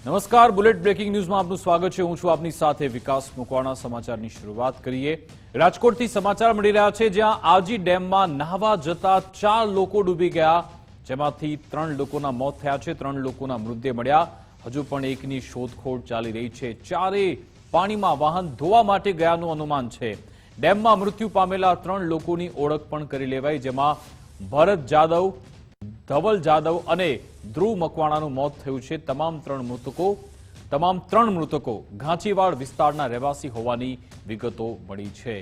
નમસ્કાર, bullet breaking ન્યૂઝમાં આપનું સ્વાગત છે। હું છું આપની સાથે વિકાસ મુકવાણા। સમાચારની શરૂઆત કરીએ। રાજકોટથી સમાચાર મળી રહ્યા છે, જ્યાં આજી ડેમમાં નહાવા જતા 4 લોકો ડૂબી ગયા, જેમાંથી 3 લોકોના મોત થયા છે, 3 લોકોના મૃતદેહ મળ્યા। હજુ પણ એકની શોધખોળ ચાલી રહી છે। ચારેય પાણીમાં વાહન ધોવા માટે ગયાનું અનુમાન છે। ડેમમાં મૃત્યુ પામેલા 3 લોકોની ઓળખ પણ કરી લેવાઈ, જેમાં ભરત જાદવ, ધવલ જાદવ અને ધ્રુવ મકવાણાનું મોત થયું છે। તમામ ત્રણ મૃતકો ઘાંચીવાડ વિસ્તારના રહેવાસી હોવાની વિગતો મળી છે।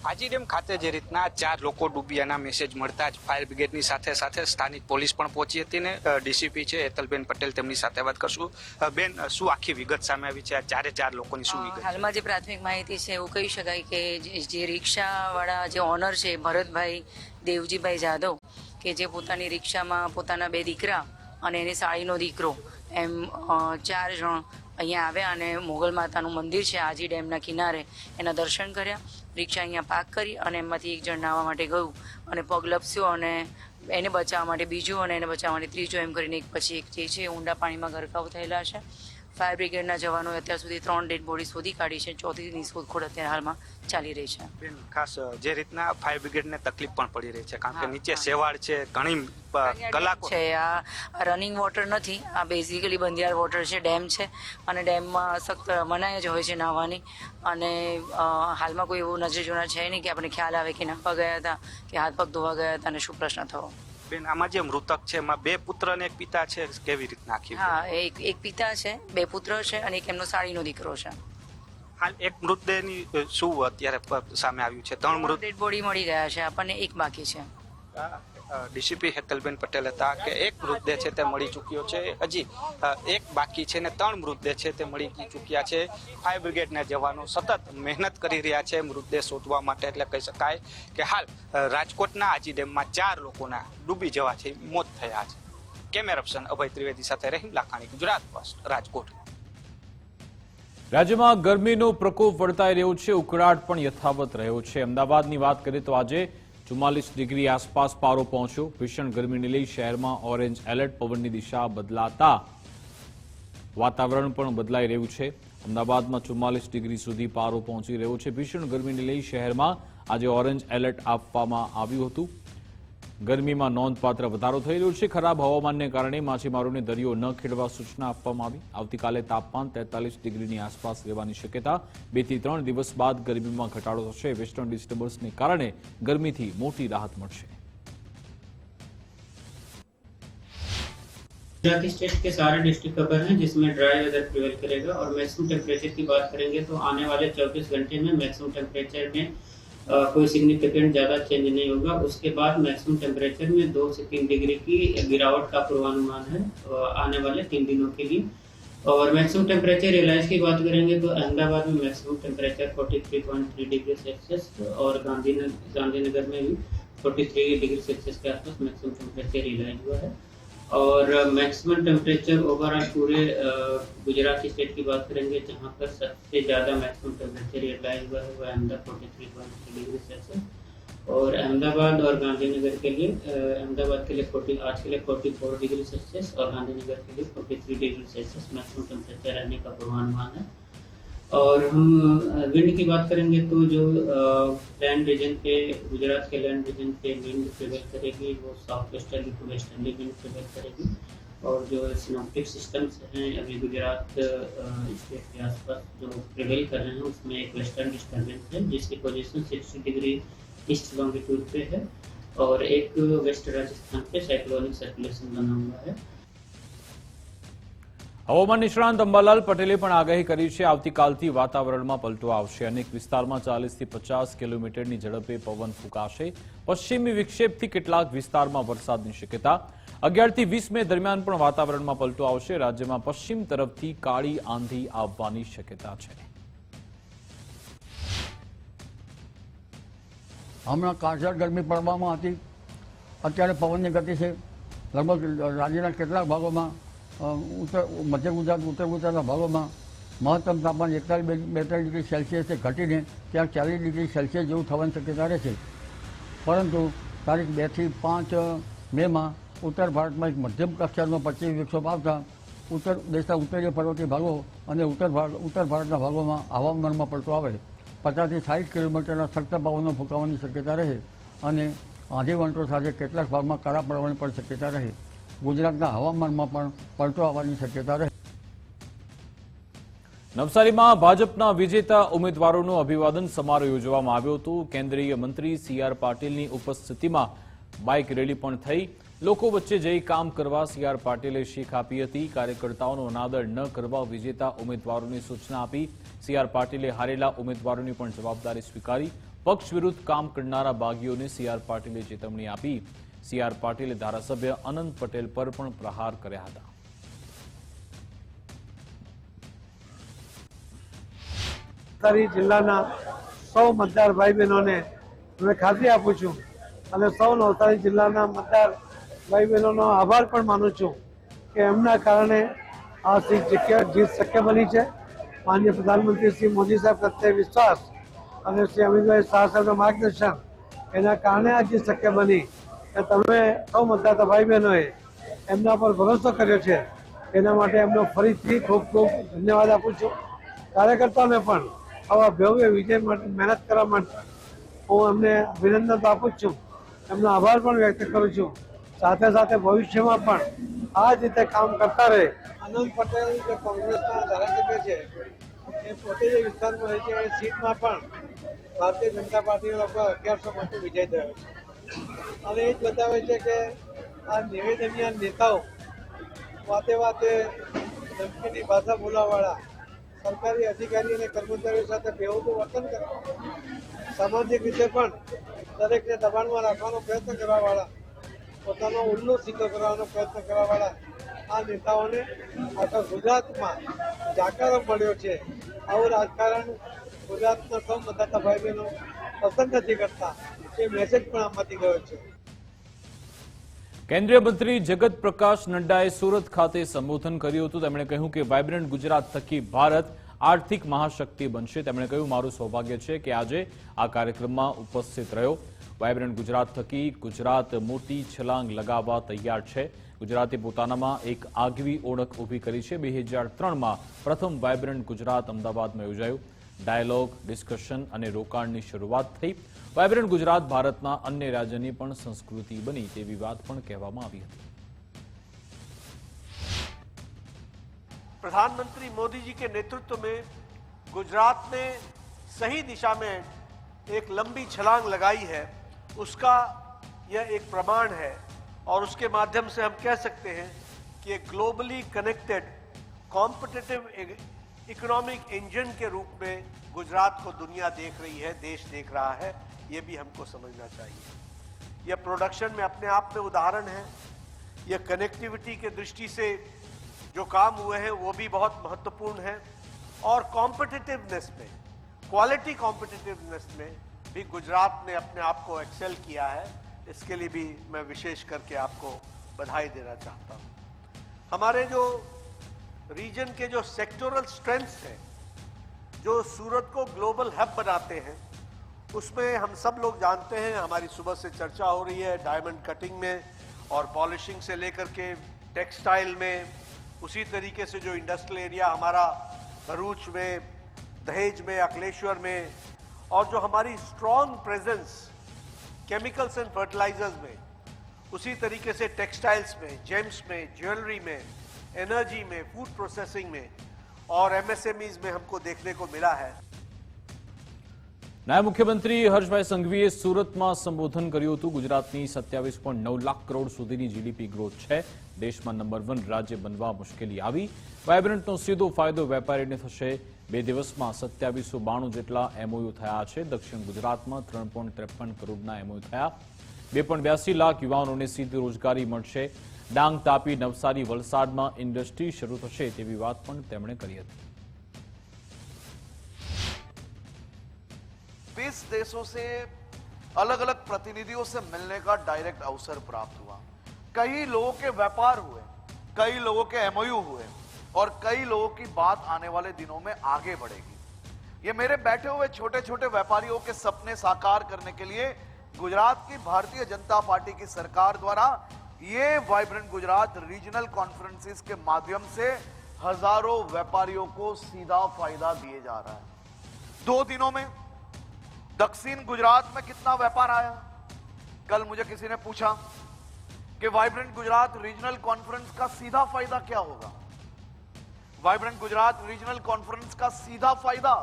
આજી ડેમ ખાતે જે રીતના 4 લોકો ડૂબ્યાના મેસેજ મળતા જ ફાયર બ્રિગેડની સાથે સ્થાનિક પોલીસ પણ પહોંચી હતી ને ડીસીપી છે હેતલબેન પટેલ, તેમની સાથે વાત કરશું। બેન, શું આખી વિગત સામે આવી છે? આ 4 લોકોની શું વિગત? હાલમાં જે પ્રાથમિક માહિતી છે એવું કહી શકાય કે જે રિક્ષાવાળા જે ઓનર છે ભરતભાઈ દેવજીભાઈ જાદવ, કે જે પોતાની રિક્ષામાં પોતાના 2 દીકરા અને એની સાળીનો દીકરો એમ 4 જણ અહીંયા આવ્યા અને મોગલ માતાનું મંદિર છે આજી ડેમના કિનારે, એના દર્શન કર્યા। રિક્ષા અહીંયા પાર્ક કરી અને એમાંથી એક જણ નાહવા માટે ગયું અને પગ લપસ્યો અને એને બચાવવા માટે બીજું અને એને બચાવવા માટે ત્રીજું, એમ કરીને એક પછી એક જે છે ઊંડા પાણીમાં ગરકાવ થયેલા છે। ફાયર બ્રિગેડના જવાનોએ અત્યાર સુધી 3 ડેડ બોડી શોધી કાઢી છે। ચોથીની શોધખોળ અત્યારે હાલમાં ચાલી રહી છે। બેન, ખાસ જે રીતના ફાયર બ્રિગેડને તકલીફ પણ પડી રહી છે, કારણ કે નીચે સેવાળ છે, ઘણી કલાકો છે। આ રનિંગ વોટર નથી, આ બેઝિકલી બંધિયાર વોટર છે, ડેમ છે અને ડેમમાં સખ્ત મનાઈ જ હોય છે નાહવાની। અને હાલમાં કોઈ એવું નજર જોનાર છે નહીં કે આપણે ખ્યાલ આવે કે નાહવા ગયા હતા કે હાથ પગ ધોવા ગયા હતા અને શું પ્રશ્ન થયો। બેન, આમાં જે મૃતક છે એમાં 2 પુત્ર અને 1 પિતા છે, કેવી રીતના આખી? હા, એક પિતા છે, 2 પુત્ર છે અને એક એમનો સાળીનો દીકરો છે। હાલ એક મૃતદેહની શું અત્યારે સામે આવ્યું છે? 3 મૃત ડેડ બોડી મળી ગયા છે, આપણને એક બાકી છે। ડીસીપી હેતલબેન પટેલ હતા કે 1 મૃતદેહ છે તે મળી ચૂક્યો છે, હજી 1 બાકી છે ને 3 મૃતદેહ છે તે મળી ચૂક્યા છે। ફાયર બ્રિગેડના જવાનો સતત મહેનત કરી રહ્યા છે મૃતદેહ શોધવા માટે। એટલે કહી શકાય કે હાલ રાજકોટના આજી ડેમમાં 4 લોકોના ડૂબી જવાથી મોત થયા છે। કેમેરા પર્સન અભય ત્રિવેદી સાથે રહીમ લાખાણી, ગુજરાત ફર્સ્ટ, રાજકોટ। રાજ્યમાં ગરમીનો પ્રકોપ વર્તાઈ રહ્યો છે, ઉકળાટ પણ યથાવત રહ્યો છે। અમદાવાદની વાત કરીએ તો આજે 44 ડિગ્રી આસપાસ પારો પહોંચ્યો। ભીષણ ગરમીને લઈ શહેરમાં ઓરેન્જ એલર્ટ, પવનની દિશા બદલાતા વાતાવરણ પણ બદલાઈ રહ્યું છે। અમદાવાદમાં 44 ડિગ્રી સુધી પારો પહોંચી રહ્યો છે। ભીષણ ગરમીને લઈ શહેરમાં આજે ઓરેન્જ એલર્ટ આપવામાં આવ્યું હતું। ગરમીમાં નોંધપાત્ર વધારો થઈ રહ્યો છે। ખરાબ હવામાનને કારણે માછીમારોને દરિયો ન ખેડવા સૂચના આપવામાં આવી। આવતીકાલે તાપમાન 43 ડિગ્રીની આસપાસ રહેવાની શક્યતા। 2 થી 3 દિવસ બાદ ગરમીમાં ઘટાડો થશે। વેસ્ટર્ન ડિસ્ટર્બન્સને કારણે ગરમીથી મોટી રાહત મળશે। गुजरात स्टेट के सारे डिस्ट्रिक्ट कवर हैं, जिसमें ड्राई वेदर प्रिवेल करेगा। और मैक्सिमम टेम्परेचर की बात करेंगे तो आने वाले 24 घंटे में मैक्सिमम टेम्परेचर में कोई सिग्निफिकेंट ज़्यादा चेंज नहीं होगा। उसके बाद मैक्सिमम टेम्परेचर में 2 से 3 डिग्री की गिरावट का पूर्वानुमान है आने वाले 3 दिनों के लिए। और मैक्सिमम टेम्परेचर रियलाइज की बात करेंगे तो अहमदाबाद में मैक्सिमम टेम्परेचर 43.3 डिग्री सेल्सियस और गांधीनगर में भी 43 डिग्री सेल्सियस के आसपास मैक्सिमम टेम्परेचर रियलाइज हुआ है। और मैक्सिमम टेम्परेचर ओवरऑल पूरे गुजरात स्टेट की बात करेंगे, जहां पर सबसे ज़्यादा मैक्सिमम टेम्परेचर रियलाइज हुआ है वो अहमदाबाद 43.3 डिग्री सेल्सियस। और अहमदाबाद और गांधीनगर के लिए अहमदाबाद के लिए आज के लिए 44 डिग्री सेल्सियस और गांधीनगर के लिए 43 डिग्री सेल्सियस मैक्सिमम टेम्परेचर रहने का पूर्वानुमान है। और हम विंड की बात करेंगे तो जो लैंड रीजन पे गुजरात के लैंड रीजन पे विंड प्रिवेल करेगी वो south westerly to westerly wind prevail करेगी। और जो सिनोप्टिक सिस्टम्स हैं अभी गुजरात स्टेट के आसपास जो प्रिवेल कर रहे हैं उसमें एक वेस्टर्न डिस्टर्बेंस है जिसकी पोजीशन 60 डिग्री ईस्ट लॉन्गिट्यूड पे है और एक वेस्ट राजस्थान पे साइक्लोनिक सर्कुलेशन बना हुआ है। હવામાન નિષ્ણાંત અંબાલાલ પટેલે પણ આગાહી કરી છે। આવતીકાલથી વાતાવરણમાં પલટો આવશે। અનેક વિસ્તારમાં 40 થી 50 કિલોમીટરની ઝડપે પવન ફૂંકાશે। પશ્ચિમી વિક્ષેપથી કેટલાક વિસ્તારમાં વરસાદની શક્યતા। 11 થી 20 મે દરમિયાન પણ વાતાવરણમાં પલટો આવશે। રાજ્યમાં પશ્ચિમ તરફથી કાળી આંધી આવવાની શક્યતા છે। હમણાં કાળઝાળ ગરમી પડવામાં હતી, અત્યારે પવનની ગતિ છે લગભગ રાજ્યના કેટલાક ભાગોમાં મધ્ય ગુજરાત, ઉત્તર ગુજરાતના ભાગોમાં મહત્તમ તાપમાન 41-42 ડિગ્રી સેલ્સિયસથી ઘટીને ત્યાં 40 ડિગ્રી સેલ્સિયસ જેવું થવાની શક્યતા રહેશે। પરંતુ તારીખ 2 થી 5 મેમાં ઉત્તર ભારતમાં એક મધ્યમ કક્ષાનો પશ્ચિમી વિક્ષોભ આવતા દેશના ઉત્તરીય પર્વતીય ભાગો અને ઉત્તર ભારતના ભાગોમાં હવામાનમાં પલટો આવે 50 થી 60 કિલોમીટરના સખ્ત પવનો ફૂંકાવાની શક્યતા રહે અને આંધી વંટો સાથે કેટલાક ભાગમાં કરા પડવાની પણ શક્યતા રહે. ગુજરાતના હવામાનમાં પણ પલટો આવવાની શક્યતા રહે. નવસારીમાં ભાજપના વિજેતા ઉમેદવારોનું અભિવાદન સમારોહ યોજવામાં આવ્યો હતો. કેન્દ્રીય મંત્રી CR પાટીલની ઉપસ્થિતિમાં બાઇક રેલી પણ થઈ. લોકો વચ્ચે જઈ કામ કરવા CR પાટીલે શીખ આપી હતી. કાર્યકર્તાઓનો અનાદર ન કરવા વિજેતા ઉમેદવારોની સૂચના આપી. CR પાટીલે હારેલા ઉમેદવારોની પણ જવાબદારી સ્વીકારી. પક્ષ વિરુદ્ધ કામ કરનારા બાગીઓને CR પાટીલે ચેતવણી આપી. CR પાટીલે ધારાસભ્ય અનંત પટેલ પર પણ પ્રહાર કર્યા હતા. નવસારી જિલ્લાના સૌ મતદાર ભાઈ બહેનોને હું ખાતરી આપું છું અને સૌ નવસારી જિલ્લાના મતદાર ભાઈ બહેનોનો આભાર પણ માનું છું કે એમના કારણે આ જીત શક્ય બની છે. માનનીય પ્રધાનમંત્રી શ્રી મોદી સાહેબ પ્રત્યે વિશ્વાસ અને શ્રી અમિતભાઈ શાહ સાહેબનું માર્ગદર્શન એના કારણે આ જીત શક્ય બની કે તમે સૌ મતદાતા ભાઈ બહેનોએ એમના પર ભરોસો કર્યો છે. એના માટે એમનો ફરીથી ખૂબ ખૂબ ધન્યવાદ આપું છું. કાર્યકર્તાઓને પણ આવા ભવ્ય વિજય માટે મહેનત કરવા માટે હું એમને અભિનંદન તો આપું જ છું. એમનો આભાર પણ વ્યક્ત કરું છું. સાથે સાથે ભવિષ્યમાં પણ આ જ રીતે કામ કરતા રહે. અનંત પટેલ જે કોંગ્રેસના ધારાસભ્ય છે એ પોતે જે વિસ્તારમાં રહે છે એ સીટમાં પણ ભારતીય જનતા પાર્ટીના લોકો 1100 મતથી વિજય થયો છે. અને એ જ બતાવે છે કે આ નિવેદનીય નેતાઓ વાતે વાતે ધમકીની ભાષા બોલવાવાળા સરકારી અધિકારી અને કર્મચારીઓ સાથે બેહુદું વર્તન કરે, સામાજિક રીતે પણ દરેકને દબાણમાં રાખવાનો પ્રયત્ન કરવાવાળા, પોતાનો ઉલ્લુ સીધો કરવાનો પ્રયત્ન કરવાવાળા આ નેતાઓને આખા ગુજરાતમાં જાકારો મળ્યો છે. આવું રાજકારણ ગુજરાતના સૌ મતદાતા ભાઈ બહેનો પસંદ નથી કરતા. એ મેસેજ પણ આમાંથી ગયો છે. કેન્દ્રીય મંત્રી જગત પ્રકાશ નડ્ડાએ સુરત ખાતે સંબોધન કર્યું હતું. તેમણે કહ્યું કે વાયબ્રન્ટ ગુજરાત થકી ભારત આર્થિક મહાશક્તિ બનશે. તેમણે કહ્યું, મારું સૌભાગ્ય છે કે આજે આ કાર્યક્રમમાં ઉપસ્થિત રહ્યો. વાયબ્રન્ટ ગુજરાત થકી ગુજરાત મોટી છલાંગ લગાવવા તૈયાર છે. ગુજરાતે પોતાનામાં એક આગવી ઓળખ ઊભી કરી છે. 2003માં પ્રથમ વાયબ્રન્ટ ગુજરાત અમદાવાદમાં યોજાયું. ડાયલોગ, ડિસ્કશન અને રોકાણની શરૂઆત થઈ. વાયબ્રન્ટ ગુજરાત ભારતના અન્ય રાજ્યની પણ સંસ્કૃતિ બની તેવી વાત પણ કહેવામાં આવી હતી. प्रधानमंत्री मोदी जी के नेतृत्व में गुजरात ने सही दिशा में एक लंबी छलांग लगाई है, उसका यह एक प्रमाण है. और उसके माध्यम से हम कह सकते हैं कि एक globally connected competitive economic engine के रूप में गुजरात को दुनिया देख रही है, देश देख रहा है. ये भी हमको समझना चाहिए. यह प्रोडक्शन में अपने आप में उदाहरण है. यह कनेक्टिविटी के दृष्टि से जो काम हुए हैं वो भी बहुत महत्वपूर्ण है. और कॉम्पिटिटिवनेस में, क्वालिटी कॉम्पिटिटिवनेस में भी गुजरात ने अपने आप को एक्सेल किया है. इसके लिए भी मैं विशेष करके आपको बधाई देना चाहता हूँ. हमारे जो रीजन के जो सेक्टोरल स्ट्रेंथ्स हैं, जो सूरत को ग्लोबल हब बनाते हैं, उसमें हम सब लोग जानते हैं, हमारी सुबह से चर्चा हो रही है डायमंड कटिंग में और पॉलिशिंग से लेकर के टेक्सटाइल में. उसी तरीके से जो इंडस्ट्रियल एरिया हमारा भरूच में, दहेज में, अकलेश्वर में, और जो हमारी strong presence chemicals and fertilisers में, उसी तरीके से टेक्सटाइल्स में, जेम्स में, ज्वेलरी में, एनर्जी में, फूड प्रोसेसिंग में और एमएसएमईज में हमको देखने को मिला है. નાયબ મુખ્યમંત્રી હર્ષભાઈ સંઘવીએ સુરતમાં સંબોધન કર્યું હતું. ગુજરાતની 27.9 લાખ કરોડ સુધીની જીડીપી ગ્રોથ છે. દેશમાં નંબર 1 રાજ્ય બનવા મુશ્કેલી આવી. વાયબ્રન્ટનો સીધો ફાયદો વેપારીને થશે. 2 દિવસમાં 2792 જેટલા એમઓયુ થયા છે. દક્ષિણ ગુજરાતમાં 3.53 કરોડના એમઓયુ થયા. 2.82 લાખ યુવાનોને સીધી રોજગારી મળશે. ડાંગ, તાપી, નવસારી, વલસાડમાં ઇન્ડસ્ટ્રી શરૂ થશે તેવી વાત પણ તેમણે કરી હતી. 20 देशों से अलग अलग प्रतिनिधियों से मिलने का डायरेक्ट अवसर प्राप्त हुआ. कई लोगों के व्यापार हुए, कई लोगों के एमओयू हुए और कई लोगों की बात आने वाले दिनों में आगे बढ़ेगी. ये मेरे बैठे हुए छोटे छोटे व्यापारियों के सपने साकार करने के लिए गुजरात की भारतीय जनता पार्टी की सरकार द्वारा ये वाइब्रेंट गुजरात रीजनल कॉन्फ्रेंसिस के माध्यम से हजारों व्यापारियों को सीधा फायदा दिए जा रहा है। 2 दिनों में दक्षिण गुजरात में कितना व्यापार आया? कल मुझे किसी ने पूछा कि वाइब्रेंट गुजरात रीजनल कॉन्फ्रेंस का सीधा फायदा क्या होगा। वाइब्रेंट गुजरात रीजनल कॉन्फ्रेंस का सीधा फायदा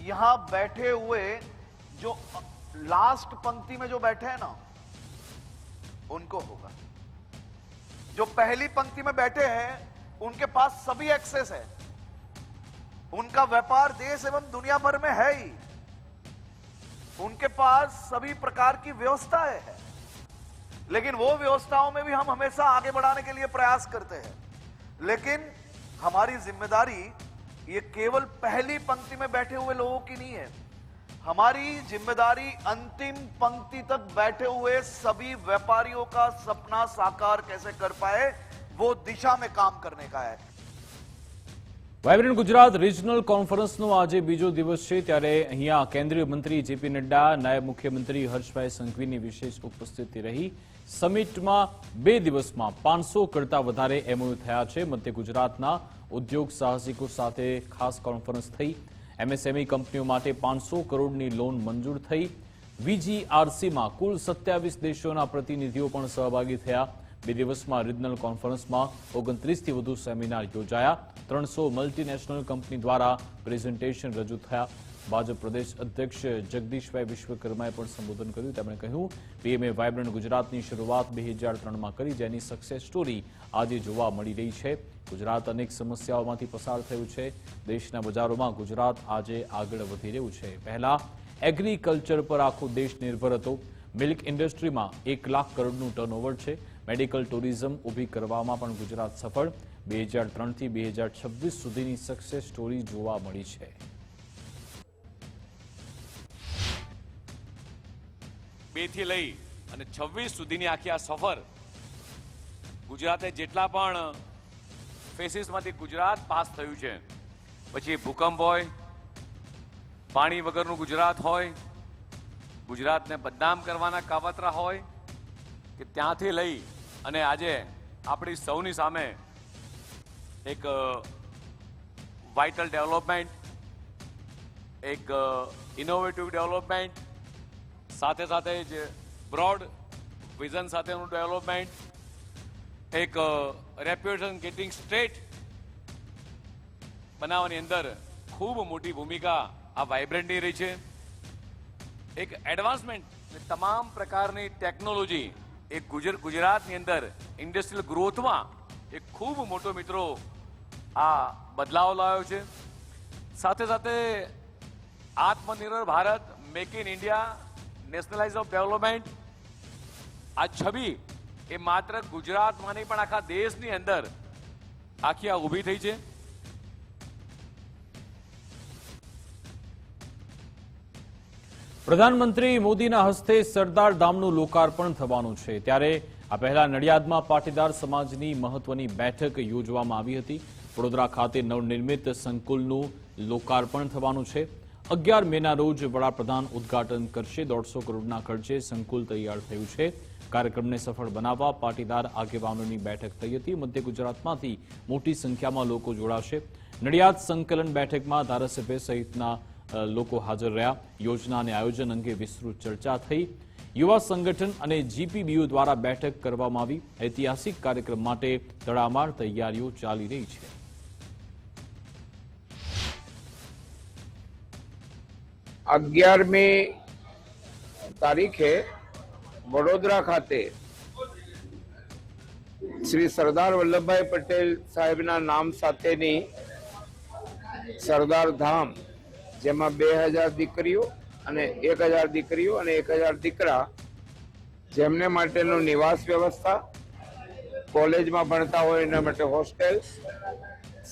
यहां बैठे हुए जो लास्ट पंक्ति में जो बैठे हैं ना, उनको होगा। जो पहली पंक्ति में बैठे हैं उनके पास सभी एक्सेस है, उनका व्यापार देश एवं दुनिया भर में है ही, उनके पास सभी प्रकार की व्यवस्थाएं है। लेकिन वो व्यवस्थाओं में भी हम हमेशा आगे बढ़ाने के लिए प्रयास करते हैं। लेकिन हमारी जिम्मेदारी ये केवल पहली पंक्ति में बैठे हुए लोगों की नहीं है, हमारी जिम्मेदारी अंतिम पंक्ति तक बैठे हुए सभी व्यापारियों का सपना साकार कैसे कर पाए वो दिशा में काम करने का है। વાયબ્રન્ટ ગુજરાત રિજનલ કોન્ફરન્સનો આજે બીજો દિવસ છે, ત્યારે અહીંયા કેન્દ્રીય મંત્રી જેપી નડ્ડા, નાયબ મુખ્યમંત્રી હર્ષભાઈ સંઘવીની વિશેષ ઉપસ્થિતિ રહી। સમિટમાં 2 દિવસમાં 500 કરતા વધારે એમઓયુ થયા છે। મધ્ય ગુજરાતના ઉદ્યોગ સાહસિકો સાથે ખાસ કોન્ફરન્સ થઈ। એમએસએમઈ કંપનીઓ માટે 500 કરોડની લોન મંજૂર થઈ। વીજીઆરસીમાં કુલ 27 દેશોના પ્રતિનિધિઓ પણ સહભાગી થયા। 2 દિવસમાં રિજનલ કોન્ફરન્સમાં 29થી વધુ સેમિનાર યોજાયા। 300 મલ્ટીનેશનલ કંપની દ્વારા પ્રેઝન્ટેશન રજૂ થયા। ભાજપ પ્રદેશ અધ્યક્ષ જગદીશભાઈ વિશ્વકર્માએ પણ સંબોધન કર્યું। તેમણે કહ્યું, પીએમએ વાયબ્રન્ટ ગુજરાતની શરૂઆત 2003માં કરી, જેની સક્સેસ સ્ટોરી આજે જોવા મળી રહી છે। ગુજરાત અનેક સમસ્યાઓમાંથી પસાર થયું છે। દેશના બજારોમાં ગુજરાત આજે આગળ વધી રહ્યું છે। પહેલા એગ્રીકલ્ચર પર આખો દેશ નિર્ભર હતો। મિલ્ક ઇન્ડસ્ટ્રીમાં 1 લાખ કરોડનું ટર્નઓવર છે। મેડિકલ ટુરિઝમ ઊભી કરવામાં પણ ગુજરાત સફળ। 2003થી 2026 સુધીની સક્સેસ સ્ટોરી જોવા મળી છે। થી લઈ અને 26 સુધીની આખી આ સફર ગુજરાતે જેટલા પણ ફેસીસમાંથી ગુજરાત પાસ થયું છે, પછી ભૂકંપ હોય, પાણી વગરનું ગુજરાત હોય, ગુજરાતને બદનામ કરવાના કાવતરા હોય, કે ત્યાંથી લઈ અને આજે આપણી સૌની સામે એક વાઇટલ ડેવલપમેન્ટ, એક ઇનોવેટિવ ડેવલપમેન્ટ, સાથે સાથે જ બ્રોડ વિઝન સાથેનું ડેવલપમેન્ટ, એક રેપ્યુટેશન ગેટિંગ સ્ટ્રેટ બનાવવાની અંદર ખૂબ મોટી ભૂમિકા આ વાઇબ્રન્ટની રહી છે। એક એડવાન્સમેન્ટ, તમામ પ્રકારની ટેકનોલોજી એક ગુજરાતની અંદર ઇન્ડસ્ટ્રીયલ ગ્રોથમાં એક ખૂબ મોટો મિત્રો આ બદલાવ લાવ્યો છે। સાથે સાથે આત્મનિર્ભર Bharat, make in India, nationalise of development, આ છબી એ માત્ર ગુજરાતમાં નહીં પણ આખા દેશની અંદર આખી આ ઊભી થઈ છે। પ્રધાનમંત્રી મોદીના હસ્તે સરદાર ધામનું લોકાર્પણ થવાનું છે। ત્યારે આ પહેલા નડિયાદમાં પાટીદાર સમાજની મહત્વની બેઠક યોજવામાં આવી હતી। વડોદરા ખાતે નવનિર્મિત સંકુલનું લોકાર્પણ થવાનું છે। 11 મેના રોજ વડાપ્રધાન ઉદ્ઘાટન કરશે। 150 કરોડના ખર્ચે સંકુલ તૈયાર થયું છે। કાર્યક્રમને સફળ બનાવવા પાટીદાર આગેવાનોની બેઠક થઈ હતી। મધ્ય ગુજરાતમાંથી મોટી સંખ્યામાં લોકો જોડાશે। નડિયાદ સંકલન બેઠકમાં ધારાસભ્ય સહિતના લોકો હાજર રહ્યા। યોજના અને આયોજન અંગે વિસ્તૃત ચર્ચા થઈ। યુવા સંગઠન અને જીપીબીયુ દ્વારા બેઠક કરવામાં આવી। ઐતિહાસિક કાર્યક્રમ માટે તડામાર તૈયારીઓ ચાલી રહી છે। 11મી તારીખે વડોદરા ખાતે શ્રી સરદાર વલ્લભભાઈ પટેલ સાહેબના નામ સાથેની સરદાર ધામ, જેમાં 2000 દીકરીઓ અને 1000 દીકરીઓ અને 1000 દીકરા, જેમને માટેનું નિવાસ વ્યવસ્થા, કોલેજમાં ભણતા હોય એના માટે હોસ્ટેલ્સ,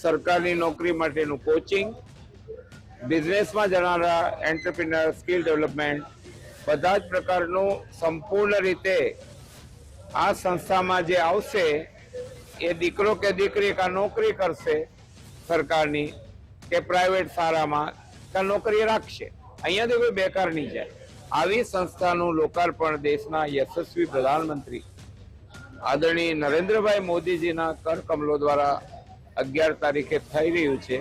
સરકારની નોકરી માટેનું કોચિંગ, બિઝનેસમાં જનારા એન્ટરપ્રિન્યોર સ્કિલ ડેવલપમેન્ટ, બધા જ પ્રકારનું સંપૂર્ણ રીતે આ સંસ્થામાં જે આવશે એ દીકરો કે દીકરી કાં નોકરી કરશે સરકારની કે પ્રાઇવેટ સારામાં કાં નોકરી રાખશે, અહીંયાથી કોઈ બેકાર નહીં જાય। આવી સંસ્થાનું લોકાર્પણ દેશના યશસ્વી પ્રધાનમંત્રી આદરણીય નરેન્દ્રભાઈ મોદીજીના કરકમલો દ્વારા 11 તારીખે થઈ રહ્યું છે.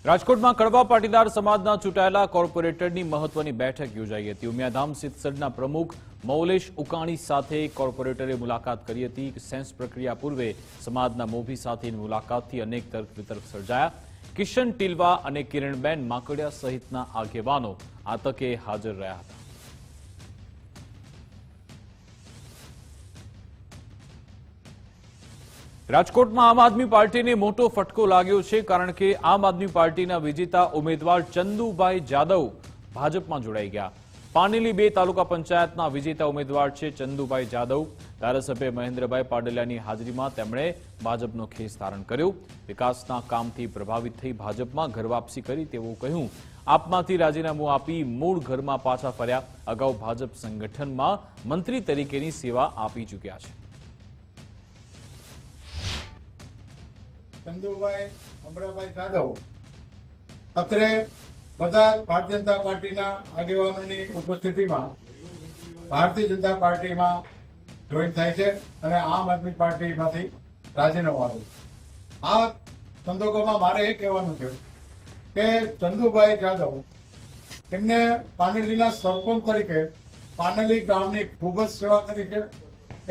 રાજકોટમાં કડવા પાટીદાર સમાજના ચૂંટાયેલા કોર્પોરેટરની મહત્વની બેઠક યોજાઈ હતી. ઉમિયાધામ સિત્સડના પ્રમુખ મૌલેશ ઉકાણી સાથે કોર્પોરેટરે મુલાકાત કરી હતી. સેન્સ પ્રક્રિયા પૂર્વે સમાજના મોભી સાથેની મુલાકાતથી અનેક તર્ક વિતર્ક સર્જાયા. કિશન ટીલવા અને કિરણબેન માકડિયા સહિતના આગેવાનો આ તકે હાજર રહ્યા હતા. રાજકોટમાં આમ આદમી પાર્ટીને મોટો ફટકો લાગ્યો છે, કારણ કે આમ આદમી પાર્ટીના વિજેતા ઉમેદવાર ચંદુભાઈ જાદવ ભાજપમાં જોડાઈ ગયા. પાનેલી 2 તાલુકા પંચાયતના વિજેતા ઉમેદવાર છે ચંદુભાઈ જાદવ. ધારાસભ્ય મહેન્દ્રભાઈ પાડલિયાની હાજરીમાં તેમણે ભાજપનો ખેસ ધારણ કર્યો. વિકાસના કામથી પ્રભાવિત થઈ ભાજપમાં ઘર વાપસી કરી તેવું કહ્યું. આપમાંથી રાજીનામું આપી મૂળ ઘરમાં પાછા ફર્યા. અગાઉ ભાજપ સંગઠનમાં મંત્રી તરીકેની સેવા આપી ચૂક્યા છે. ચંદુભાઈ અમરાભાઈ જાદવ અત્રે બધા ભારતીય જનતા પાર્ટીના આગેવાનોની ઉપસ્થિતિમાં ભારતીય જનતા પાર્ટીમાં જોઈન થાય છે અને આમ આદમી પાર્ટીમાંથી રાજીનામું આવ્યું. આ સંજોગોમાં મારે એ કહેવાનું છે કે ચંદુભાઈ જાદવ એમને પાનેલીના સરપંચ તરીકે પાનેલી ગામની ખૂબ જ સેવા કરી છે.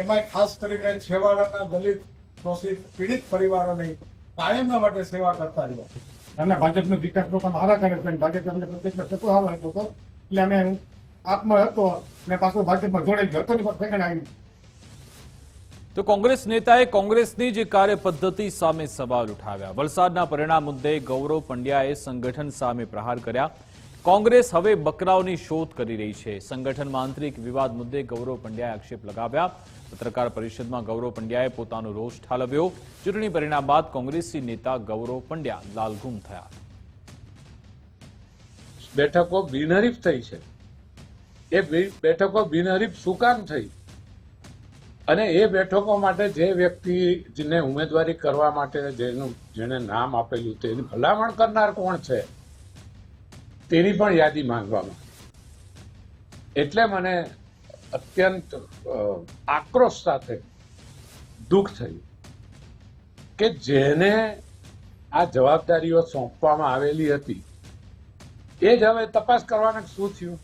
એમાં ખાસ કરીને છેવાડાના દલિત શોષિત પીડિત પરિવારોની કાયમના માટે સેવા કરતા રહ્યા. અને ભાજપનો વિકાસ પણ સારા કરે છે. ભાજપ અમને પ્રત્યેક થતો સારો હતો એટલે અમે આત્મ હતો ને પાછો ભાજપમાં જોડાઈ ગયો હતો ને સેકન્ડ આવી. તો કોંગ્રેસ નેતાએ કોંગ્રેસની જ કાર્ય પદ્ધતિ સામે સવાલ ઉઠાવ્યા. વલસાડના પરિણામ મુદ્દે ગૌરવ પંડ્યાએ સંગઠન સામે પ્રહાર કર્યા. કોંગ્રેસ હવે બકરાઓની શોધ કરી રહી છે. સંગઠનમાં આંતરિક વિવાદ મુદ્દે ગૌરવ પંડ્યાએ આક્ષેપ લગાવ્યા. પત્રકાર પરિષદમાં ગૌરવ પંડ્યાએ પોતાનો રોષ ઠાલવ્યો. ચૂંટણી પરિણામ બાદ કોંગ્રેસી નેતા ગૌરવ પંડ્યા લાલઘુમ થયા. બેઠકો બિનહરીફ થઈ છે. એ બેઠકો બિનહરીફ શું કામ થઈ અને એ બેઠકો માટે જે વ્યક્તિને ઉમેદવારી કરવા માટે જેને નામ આપેલું તેની ભલામણ કરનાર કોણ છે તેની પણ યાદી માંગવામાં. એટલે મને અત્યંત આક્રોશ સાથે દુઃખ થયું કે જેને આ જવાબદારીઓ સોંપવામાં આવેલી હતી એ જ હવે તપાસ કરવાને શું થયું.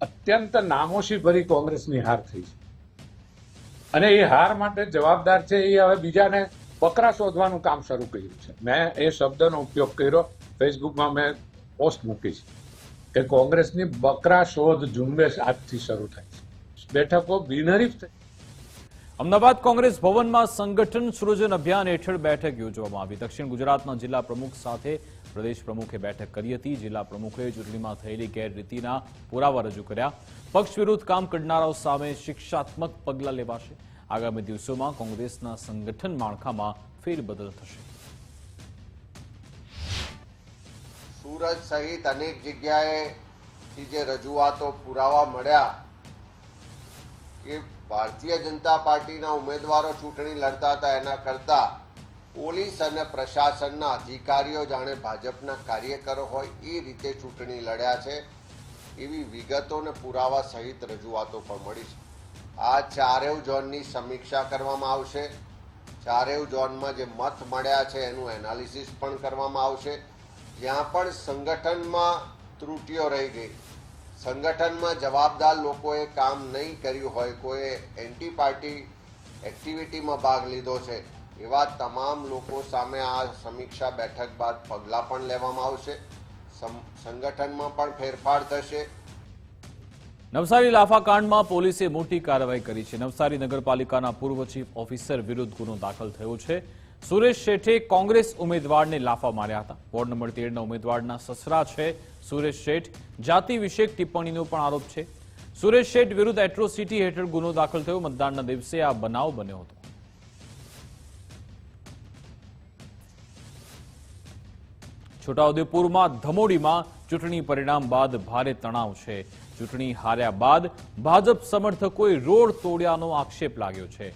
અત્યંત નામોશી ભરી કોંગ્રેસની હાર થઈ છે અને એ હાર માટે જવાબદાર છે એ હવે બીજાને બકરા શોધવાનું કામ શરૂ કર્યું છે. મેં એ શબ્દનો ઉપયોગ કર્યો, ફેસબુકમાં મેં પોસ્ટ મૂકી છે કે કોંગ્રેસની બકરા શોધ ઝુંબેશ આજથી શરૂ થાય છે. બેઠકો બિનહરીફ થઈ. અમદાવાદ કોંગ્રેસ ભવનમાં સંગઠન સૃજન અભિયાન હેઠળ બેઠક યોજવામાં આવી. દક્ષિણ ગુજરાતના જિલ્લા પ્રમુખ સાથે પ્રદેશ પ્રમુખે બેઠક કરી હતી. જિલ્લા પ્રમુખે ચૂંટણીમાં થયેલી ગેરરીતિના પુરાવા રજૂ કર્યા. પક્ષ વિરુદ્ધ કામ કરનારાઓ સામે શિક્ષાત્મક પગલાં લેવાશે. આગામી દિવસોમાં કોંગ્રેસના સંગઠન માળખામાં ફેરબદલ થશે. સુરત સહિત અનેક જગ્યાએથી જે રજૂઆતો પુરાવા મળ્યા કે ભારતીય જનતા પાર્ટીના ઉમેદવારો ચૂંટણી લડતા હતા એના કરતા પોલીસ અને પ્રશાસનના અધિકારીઓ જાણે ભાજપના કાર્યકરો હોય એ રીતે ચૂંટણી લડ્યા છે એવી વિગતો અને પુરાવા સહિત રજૂઆતો પણ મળી છે. આ ચારેય ઝોનની સમીક્ષા કરવામાં આવશે. ચારેય ઝોનમાં જે મત મળ્યા છે એનું એનાલિસિસ પણ કરવામાં આવશે. જ્યાં પણ સંગઠનમાં ત્રુટિઓ રહી ગઈ, સંગઠનમાં જવાબદાર લોકોએ કામ નહીં કર્યું હોય, કોઈ એન્ટી પાર્ટી એક્ટિવિટીમાં ભાગ લીધો છે એવા તમામ લોકો સામે આ સમીક્ષા બેઠક બાદ પગલાં પણ લેવામાં આવશે. સંગઠનમાં પણ ફેરફાર થશે. નવસારી લાફાકાંડમાં પોલીસે મોટી કાર્યવાહી કરી છે. નવસારી નગરપાલિકાના પૂર્વ ચીફ ઓફિસર વિરુદ્ધ ગુનો દાખલ થયો છે. સુરેશ શેઠે કોંગ્રેસ ઉમેદવારને લાફા માર્યા હતા. વોર્ડ નંબર 13ના ઉમેદવારના સસરા છે સુરેશ શેઠ. જાતિ વિષયક ટિપ્પણીનો પણ આરોપ છે. સુરેશ શેઠ વિરુદ્ધ એટ્રોસિટી હેઠળ ગુનો દાખલ થયો. મતદાનના દિવસે આ બનાવ બન્યો હતો. છોટાઉદેપુરમાં ધમોડીમાં ચૂંટણી પરિણામ બાદ ભારે તણાવ છે. ચૂંટણી હાર્યા બાદ ભાજપ સમર્થકોએ રોડ તોડ્યાનો આક્ષેપ લાગ્યો છે.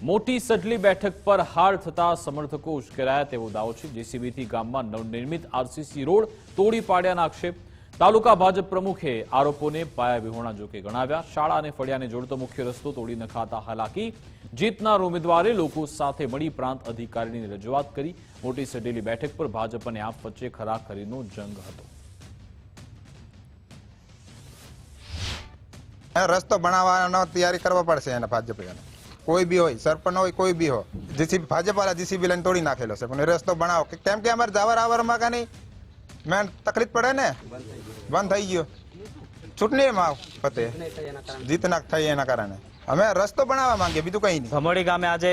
મોટી સડલી બેઠક પર હાર થતા સમર્થકો ઉશ્કેરાયા તેવો દાવો છે. જેસીબીથી ગામમાં નવનિર્મિત આરસીસી રોડ તોડી પાડ્યાના આક્ષેપ. તાલુકા ભાજપ પ્રમુખે આરોપોને પાયાવિહોણા જોકે ગણાવ્યા. શાળા અને ફળિયાને જોડતો મુખ્ય રસ્તો તોડી નખાતા હાલાકી. જીતનાર ઉમેદવારે લોકો સાથે મળી પ્રાંત અધિકારીની રજૂઆત કરી. મોટી સડેલી બેઠક પર ભાજપ અને આપ વચ્ચે ખરાખરીનો જંગ હતો. રસ્તો બનાવવાનો તૈયારી કરવા પડશે એને ભાજપે. કોઈ બી હોય, સરપંચ હોય, કોઈ બી હોય, જીસીબી ભાજપ વાળા જીસીબી લઈને તોડી નાખેલો છે. પણ રસ્તો બનાવો કેમ કે અમારે જાવર આવરમાં કાંઈ મેં તકલીફ પડે ને. બંધ થઈ ગયો ચૂંટણીમાં ફતે જીતના થઈ એના કારણે અમે રસ્તો બનાવવા માંગીએ, બીજું કઈ નહીં. ધમોડી ગામે આજે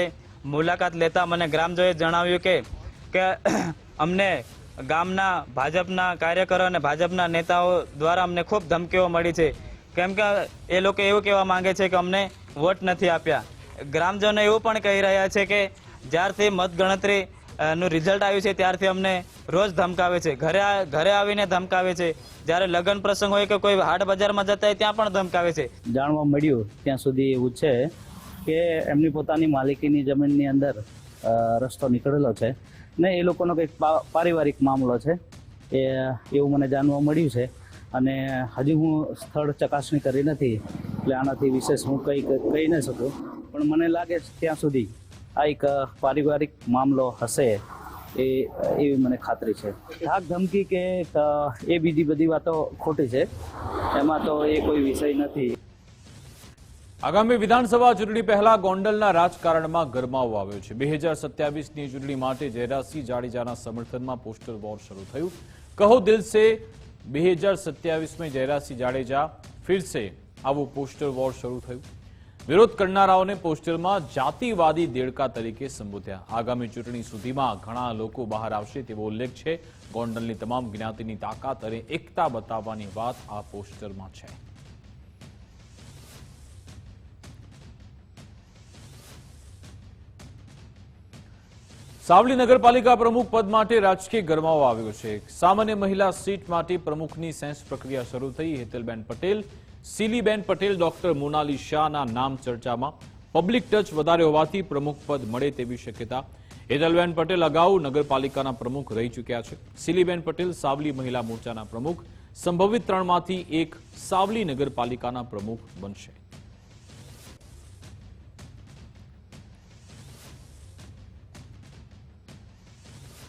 મુલાકાત લેતા મને ગ્રામજનોએ જણાવ્યું કે અમને ગામના ભાજપના કાર્યકરો અને ભાજપના નેતાઓ દ્વારા અમને ખૂબ ધમકીઓ મળી છે. કેમ કે એ લોકો એવું કહેવા માંગે છે કે અમને વોટ નથી આપ્યા. ગ્રામજનો એવું પણ કહી રહ્યા છે કે જ્યારથી મતગણતરી નું રિઝલ્ટ આવ્યું છે ત્યારથી અમને રોજ ધમકાવે છે. ઘરે આવીને ધમકાવે છે. જ્યારે લગ્ન પ્રસંગ હોય કે કોઈ હાટ બજારમાં જતા હોય ત્યાં પણ ધમકાવે છે. જાણવા મળ્યું ત્યાં સુધી એવું છે કે એમની પોતાની માલિકીની જમીનની અંદર રસ્તો નીકળેલો છે ને એ લોકોનો કંઈક પારિવારિક મામલો છે એવું મને જાણવા મળ્યું છે. અને હજી હું સ્થળ ચકાસણી કરી નથી એટલે આનાથી વિશેષ હું કહી ન શકું. પણ મને લાગે ત્યાં સુધી આ એક પારિવારિક મામલો હશે એવી મને ખાતરી છે. ધાક ધમકી કે એ બીજી બધી વાતો ખોટી છે, એમાં તો એ કોઈ વિષય નથી. આગામી વિધાનસભા ચૂંટણી પહેલા ગોંડલના રાજકારણમાં ગરમાવો આવ્યો છે. 2027ની ચૂંટણી માટે જયરાજસિંહ જાડેજાના સમર્થનમાં પોસ્ટર વોર શરૂ થયું. કહો દિલ સે 2027 में जयराजसिंह जाडेजा फिर से આવું પોસ્ટર વોર શરૂ થયું. વિરોધ કરનારાઓને પોસ્ટરમાં જાતિવાદી દેડકા તરીકે સંબોધ્યા. આગામી ચૂંટણી સુધીમાં ઘણા લોકો બહાર આવશે તેવો ઉલ્લેખ છે. ગોંડલની તમામ જ્ઞાતિની તાકાત અને એકતા બતાવવાની વાત આ પોસ્ટરમાં છે. સાવલી નગરપાલિકા પ્રમુખ પદ માટે રાજકીય ગરમાવો આવ્યો છે. સામાન્ય મહિલા સીટ માટે પ્રમુખની સેન્સ પ્રક્રિયા શરૂ થઈ. હેતલબેન પટેલ, સીલીબેન પટેલ, ડોક્ટર મોનાલી શાહના નામ ચર્ચામાં. પબ્લિક ટચ વધારે હોવાથી પ્રમુખ પદ મળે તેવી શક્યતા. હેતલબેન પટેલ અગાઉ નગરપાલિકાના પ્રમુખ રહી ચૂક્યા છે. સીલીબેન પટેલ સાવલી મહિલા મોરચાના પ્રમુખ. સંભવિત 3માંથી એક સાવલી નગરપાલિકાના પ્રમુખ બનશે.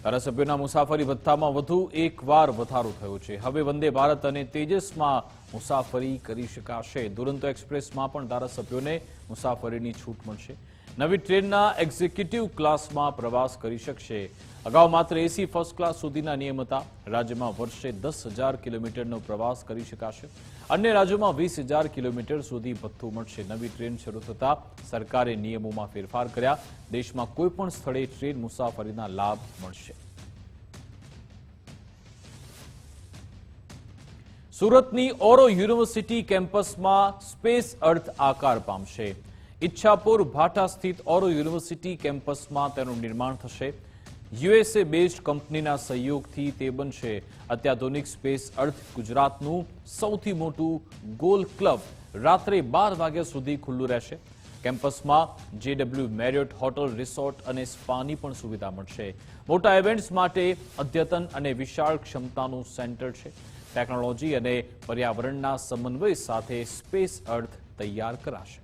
ધારાસભ્યોના મુસાફરી ભથ્થામાં વધુ એકવાર વધારો થયો છે. હવે વંદે ભારત અને તેજસમાં મુસાફરી કરી શકાશે. દુરંતો એક્સપ્રેસમાં પણ ધારાસભ્યોને મુસાફરીની છૂટ મળશે. નવી ટ્રેનના એક્ઝિક્યુટિવ ક્લાસમાં પ્રવાસ કરી શકશે. અગાઉ માત્ર એસી ફર્સ્ટ ક્લાસ સુધીના નિયમ હતા. રાજ્યમાં વર્ષે 10,000 કિલોમીટરનો પ્રવાસ કરી શકાશે. અન્ય રાજ્યોમાં 20,000 કિલોમીટર સુધી ભથ્થું મળશે. નવી ટ્રેન શરૂ થતા સરકારે નિયમોમાં ફેરફાર કર્યા. દેશમાં કોઈપણ સ્થળે ટ્રેન મુસાફરીના લાભ મળશે. સુરતની ઓરો યુનિવર્સિટી કેમ્પસમાં સ્પેસ અર્થ આકાર પામશે. ઈચ્છાપુર ભાટા સ્થિત ઓરો યુનિવર્સિટી કેમ્પસમાં તેનું નિર્માણ થશે. યુએસએ બેઝડ કંપનીના સહયોગથી તે બનશે. અત્યાધુનિક સ્પેસ અર્થ ગુજરાતનું સૌથી મોટું ગોલ ક્લબ રાત્રે 12 વાગ્યા સુધી ખુલ્લું રહેશે. કેમ્પસમાં JW મેરિયોટ હોટલ, રિસોર્ટ અને સ્પાની પણ સુવિધા મળશે. મોટા ઇવેન્ટ્સ માટે અદ્યતન અને વિશાળ ક્ષમતાનું સેન્ટર છે. ટેકનોલોજી અને પર્યાવરણના સમન્વય સાથે સ્પેસ અર્થ તૈયાર કરાશે.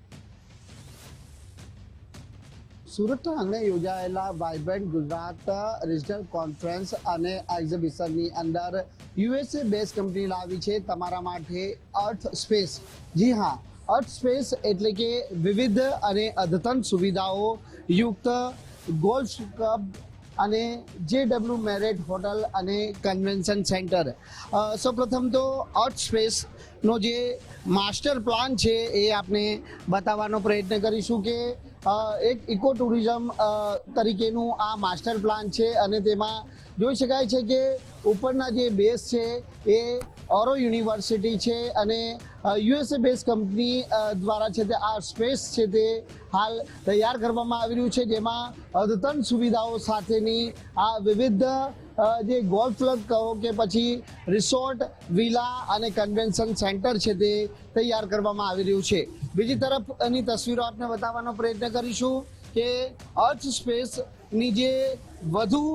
સુરત આંગણે યોજાયેલા વાઇબ્રન્ટ ગુજરાત રિજનલ કોન્ફરન્સ અને એક્ઝિબિશનની અંદર યુએસએ બેઝ કંપની લાવી છે તમારા માટે અર્થ સ્પેસ. જી હા, અર્થ સ્પેસ એટલે કે વિવિધ અને અદ્યતન સુવિધાઓ યુક્ત ગોલ્ફ ક્લબ અને JW મેરિયોટ હોટલ અને કન્વેન્શન સેન્ટર. સૌપ્રથમ તો અર્થ સ્પેસનો જે માસ્ટર પ્લાન છે એ આપણે બતાવવાનો પ્રયત્ન કરીશું કે એક ઇકો ટુરિઝમ તરીકેનું આ માસ્ટર પ્લાન છે અને તેમાં જોઈ શકાય છે કે ઉપરના જે બેઝ છે એ ઓરો યુનિવર્સિટી છે અને યુએસએ બેઝ કંપની દ્વારા છે તે આ સ્પેસ છે તે હાલ તૈયાર કરવામાં આવી રહ્યું છે, જેમાં અદ્યતન સુવિધાઓ સાથેની આ વિવિધ જે ગોલ્ફ ક્લબ કહો કે પછી રિસોર્ટ, વિલા અને કન્વેન્શન સેન્ટર છે તે તૈયાર કરવામાં આવી રહ્યું છે. બીજી તરફ એની તસવીરો આપને બતાવવાનો પ્રયત્ન કરીશું કે અર્થ સ્પેસની જે વધુ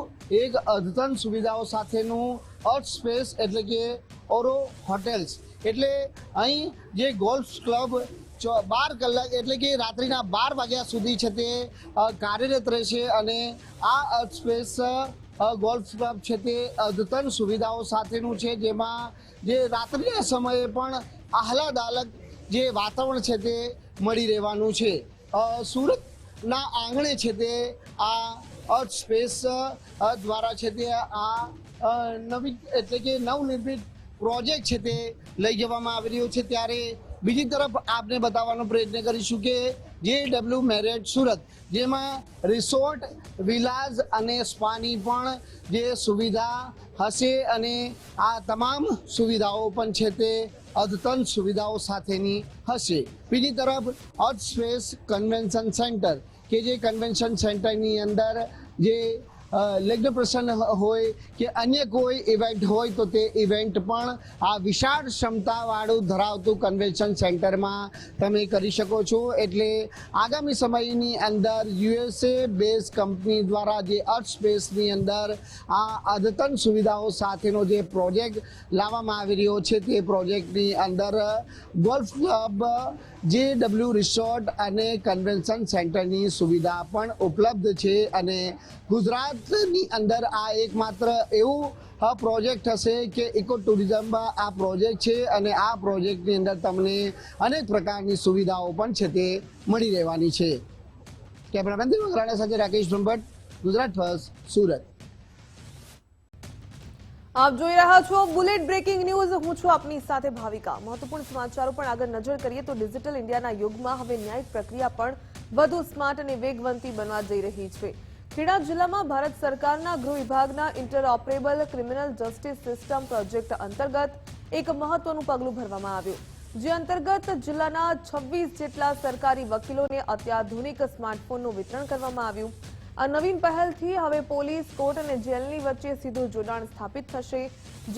એક અદ્યતન સુવિધાઓ સાથેનું અર્થ સ્પેસ એટલે કે ઓરો હોટેલ્સ, એટલે અહીં જે ગોલ્ફ ક્લબ 12 કલાક એટલે કે રાત્રિના 12 વાગ્યા સુધી છે તે કાર્યરત રહેશે અને આ અર્થ સ્પેસ ગોલ્ફ ક્લબ છે તે અદ્યતન સુવિધાઓ સાથેનું છે, જેમાં જે રાત્રિના સમયે પણ આહલાદાયક જે વાતાવરણ છે તે મળી રહેવાનું છે. સુરતના આંગણે છે તે આ અર્થ સ્પેસ દ્વારા છે તે આ નવી એટલે કે નવનિર્મિત પ્રોજેક્ટ છે તે લઈ જવામાં આવી રહ્યો છે. ત્યારે બીજી તરફ આપને બતાવવાનો પ્રયત્ન કરીશું કે JW મેરિયટ સુરત, જેમાં રિસોર્ટ, વિલાઝ અને સ્પાની પણ જે સુવિધા હશે અને આ તમામ સુવિધાઓ પણ છે તે અદ્યતન સુવિધાઓ સાથેની હશે. બીજી તરફ અર્થ સ્પેસ કન્વેન્શન સેન્ટર કે જે કન્વેન્શન સેન્ટરની અંદર જે લગ્ન પ્રસંગ હોય કે અન્ય કોઈ ઇવેન્ટ હોય તો તે ઇવેન્ટ પણ આ વિશાળ ક્ષમતાવાળું ધરાવતું કન્વેન્શન સેન્ટરમાં તમે કરી શકો છો. એટલે આગામી સમયની અંદર USA બેઝ કંપની દ્વારા જે અર્થ સ્પેસની અંદર આ અદ્યતન સુવિધાઓ સાથેનો જે પ્રોજેક્ટ લાવવામાં આવી રહ્યો છે તે પ્રોજેક્ટની અંદર ગોલ્ફ ક્લબ, JW રિસોર્ટ અને કન્વેન્શન સેન્ટરની સુવિધા પણ ઉપલબ્ધ છે અને ગુજરાતની અંદર આ એકમાત્ર એવું પ્રોજેક્ટ હશે કે ઇકો ટુરિઝમ આ પ્રોજેક્ટ છે અને આ પ્રોજેક્ટની અંદર તમને અનેક પ્રકારની સુવિધાઓ પણ છે તે મળી રહેવાની છે. કેમેરામેન દીપક રાણા સાથે રાકેશ બ્રહ્મભટ્ટ, ગુજરાત ફર્સ્ટ, સુરત. આપ જોઈ રહ્યા છો બુલેટ બ્રેકિંગ ન્યૂઝ. હું છું આપની સાથે ભાવિકા. મહત્વપૂર્ણ સમાચારો પણ આગળ નજર કરીએ તો ડિજિટલ ઇન્ડિયાના યુગમાં હવે ન્યાયિક પ્રક્રિયા પણ વધુ સ્માર્ટ અને વેગવંતી બનવા જઈ રહી છે. ખેડા જિલ્લામાં ભારત સરકારના ગૃહ વિભાગના ઇન્ટરઓપરેબલ ક્રિમિનલ જસ્ટિસ સિસ્ટમ પ્રોજેક્ટ અંતર્ગત એક મહત્વનું પગલું ભરવામાં આવ્યું, જે અંતર્ગત જિલ્લાના 26 જેટલા સરકારી વકીલોને અત્યાધુનિક સ્માર્ટફોનનું વિતરણ કરવામાં આવ્યું. આ નવીન પહેલથી હવે પોલીસ, કોર્ટ અને જેલની વચ્ચે સીધું જોડાણ સ્થાપિત થશે,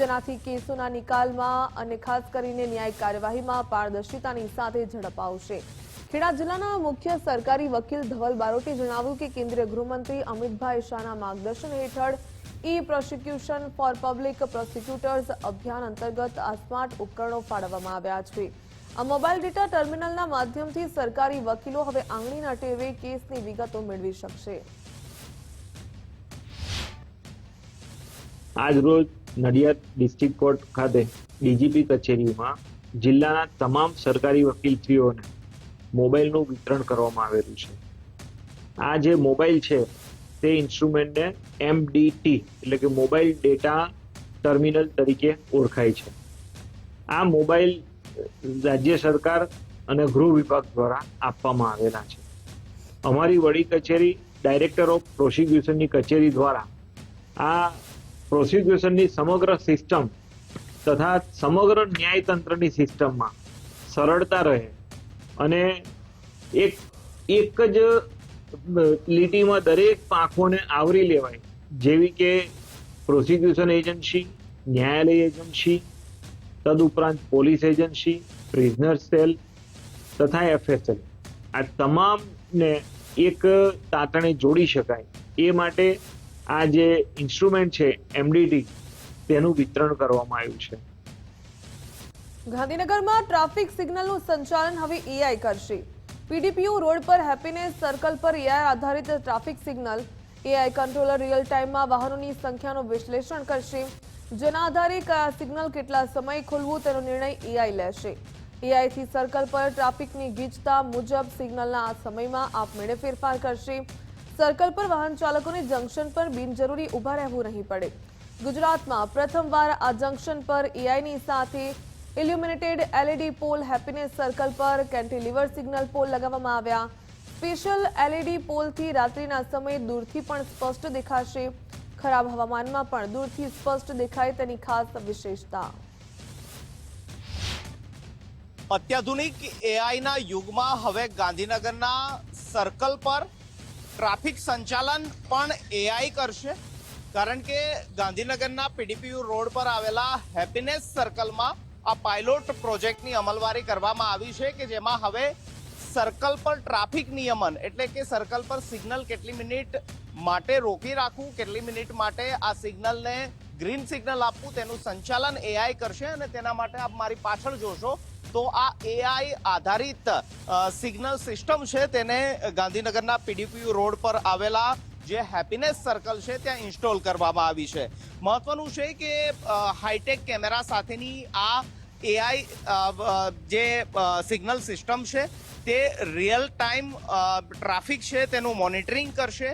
જેનાથી કેસોના નિકાલમાં અને ખાસ કરીને ન્યાયિક કાર્યવાહીમાં પારદર્શિતાની સાથે ઝડપ આવશે. ખેડા જિલ્લાના મુખ્ય સરકારી વકીલ ધવલ બારોટે જણાવ્યું કે કેન્દ્રીય ગૃહમંત્રી અમિતભાઈ શાહના માર્ગદર્શન હેઠળ પ્રોસિક્યુશન ફોર પબ્લિક પ્રોસિક્યુટર્સ અભિયાન અંતર્ગત આ સ્માર્ટ ઉપકરણો ફાળવવામાં આવ્યા છે. આ મોબાઈલ ડેટા ટર્મિનલના માધ્યમથી સરકારી વકીલો હવે આંગળીના ટેરવે કેસની વિગતો મેળવી શકશે. આજ રોજ નડિયાદ ડિસ્ટ્રિક્ટ કોર્ટ ખાતે ડીજીપી કચેરીમાં જિલ્લાના તમામ સરકારી વકીલશ્રીઓને મોબાઈલનું વિતરણ કરવામાં આવેલું છે. આ જે મોબાઈલ છે તે ઇન્સ્ટ્રુમેન્ટને MDT એટલે કે મોબાઈલ ડેટા ટર્મિનલ તરીકે ઓળખાય છે. આ મોબાઈલ રાજ્ય સરકાર અને ગૃહ વિભાગ દ્વારા આપવામાં આવેલા છે. અમારી વડી કચેરી ડાયરેક્ટર ઓફ પ્રોસિક્યુશનની કચેરી દ્વારા આ પ્રોસિક્યુશનની સમગ્ર સિસ્ટમ તથા સમગ્ર ન્યાયતંત્રની સિસ્ટમમાં સરળતા રહે અને એક જ લીટીમાં દરેક પાંખોને આવરી લેવાય, જેવી કે પ્રોસિક્યુશન એજન્સી, ન્યાયાલય એજન્સી, તદુપરાંત પોલીસ એજન્સી, પ્રિઝનર સેલ તથા FSL, આ તમામને એક તાતણે જોડી શકાય એ માટે આ જે ઇન્સ્ટ્રુમેન્ટ છે MDT તેનું વિતરણ કરવામાં આવ્યું છે. ગાંધીનગરમાં ટ્રાફિક સિગ્નલનું સંચાલન હવે AI કરશે. PDPU રોડ પર હેપીનેસ સર્કલ પર AI આધારિત traffic signal AI controller real ટાઈમમાં વાહનોની સંખ્યાનું વિશ્લેષણ કરશે, જેના આધારે કયા સિગ્નલ કેટલા સમય ખોલવું તેનો નિર્ણય AI લેશે. AI થી સર્કલ પર ટ્રાફિકની ગીચતા મુજબ સિગ્નલના આ સમયમાં આપમેળે ફેરફાર કરશે. સર્કલ પર વાહન ચાલકોને જંકશન પર બિનજરૂરી ઊભા રહેવું નહીં પડે. ગુજરાતમાં પ્રથમવાર આ જંકશન પર AIની સાથે illuminated LED pole happiness circle પર કેન્ટિલીવર સિગ્નલ પોલ લગાવવામાં આવ્યા. સ્પેશિયલ LED પોલથી રાત્રિના સમયે દૂરથી પણ સ્પષ્ટ દેખાશે. ખરાબ હવામાનમાં પણ દૂરથી સ્પષ્ટ દેખાય તેની ખાસ વિશેષતા. અત્યાધુનિક AIના યુગમાં હવે ગાંધીનગરના સર્કલ પર ટ્રાફિક સંચાલન પણ AI કરશે, કારણ કે ગાંધીનગરના PDPU રોડ પર આવેલા હેપીનેસ સર્કલમાં આ પાયલોટ પ્રોજેક્ટની અમલવારી કરવામાં આવી છે કે જેમાં હવે સર્કલ પર ટ્રાફિક નિયમન એટલે કે સર્કલ પર સિગ્નલ કેટલી મિનિટ માટે રોકી રાખવું, કેટલી મિનિટ માટે આ સિગ્નલને ગ્રીન સિગ્નલ આપવું, તેનું સંચાલન એઆઈ કરશે. અને તેના માટે આપ મારી પાછળ જોશો તો આ એઆઈ આધારિત સિગ્નલ સિસ્ટમ છે તેને ગાંધીનગરના પીડીપીયુ રોડ પર આવેલા જે હેપીનેસ સર્કલ છે ત્યાં ઇન્સ્ટોલ કરવામાં આવી છે. મહત્વનું છે કે હાઈટેક કેમેરા સાથેની આ એઆઈ જે સિગ્નલ સિસ્ટમ છે તે રિયલ ટાઈમ ટ્રાફિક છે તેનું મોનિટરિંગ કરશે.